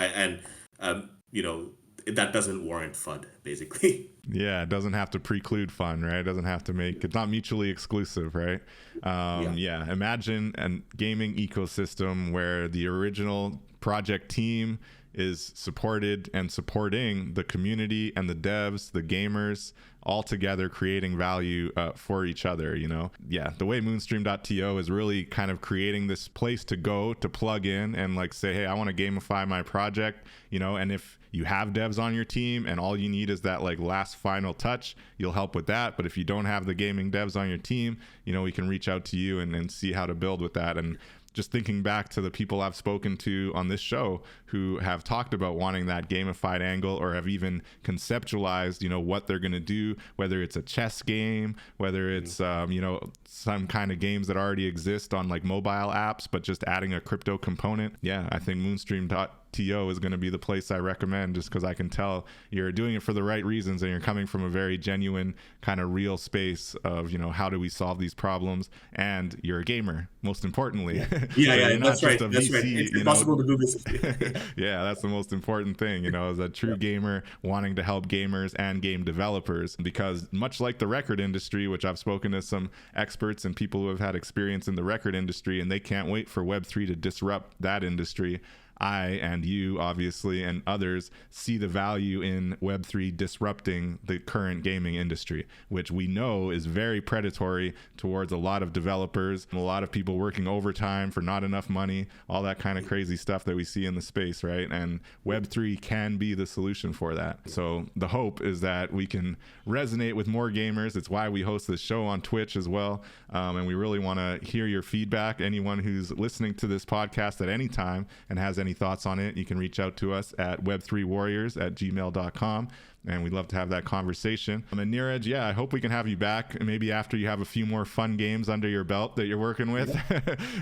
that doesn't warrant FUD, basically. Yeah, it doesn't have to preclude fun, right? It doesn't have to it's not mutually exclusive, right? Imagine a gaming ecosystem where the original project team is supported and supporting the community and the devs, the gamers, all together creating value for each other, the way Moonstream.to is really kind of creating this place to go to plug in and like say, hey, I want to gamify my project, and if you have devs on your team and all you need is that like last final touch, you'll help with that. But if you don't have the gaming devs on your team, we can reach out to you and see how to build with that. And just thinking back to the people I've spoken to on this show who have talked about wanting that gamified angle, or have even conceptualized, what they're going to do, whether it's a chess game, whether it's, some kind of games that already exist on like mobile apps, but just adding a crypto component. Yeah, I think Moonstream.to is going to be the place I recommend, just because I can tell you're doing it for the right reasons and you're coming from a very genuine kind of real space of, how do we solve these problems? And you're a gamer, most importantly. Yeah, that's right. That's right. It's impossible to do this. Yeah, that's the most important thing, as a true gamer wanting to help gamers and game developers, because much like the record industry, which I've spoken to some experts and people who have had experience in the record industry, and they can't wait for Web3 to disrupt that industry. I and you, obviously, and others see the value in Web3 disrupting the current gaming industry, which we know is very predatory towards a lot of developers, a lot of people working overtime for not enough money, all that kind of crazy stuff that we see in the space, right? And Web3 can be the solution for that. So the hope is that we can resonate with more gamers. It's why we host this show on Twitch as well. And we really want to hear your feedback. Anyone who's listening to this podcast at any time and has any thoughts on it, you can reach out to us at web3warriors@gmail.com, and we'd love to have that conversation. And Neeraj, yeah, I hope we can have you back maybe after you have a few more fun games under your belt that you're working with.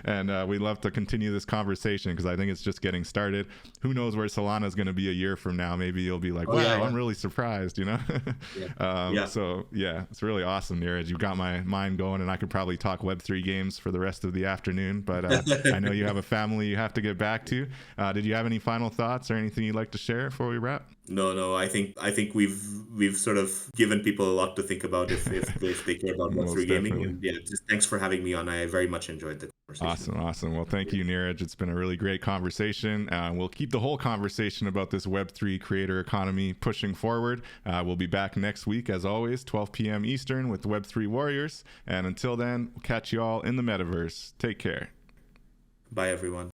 And we'd love to continue this conversation, because I think it's just getting started. Who knows where Solana is going to be a year from now? Maybe you'll be like, wow, I'm really surprised, So yeah, it's really awesome, Neeraj. You've got my mind going, and I could probably talk Web3 games for the rest of the afternoon, but I know you have a family you have to get back to. Did you have any final thoughts or anything you'd like to share before we wrap? No. I think we've sort of given people a lot to think about if they care about Web3 gaming. And yeah, just thanks for having me on. I very much enjoyed the conversation. Awesome. Well, thank you, Neeraj. It's been a really great conversation. We'll keep the whole conversation about this Web3 creator economy pushing forward. We'll be back next week, as always, 12 p.m. Eastern with Web3 Warriors. And until then, we'll catch you all in the metaverse. Take care. Bye, everyone.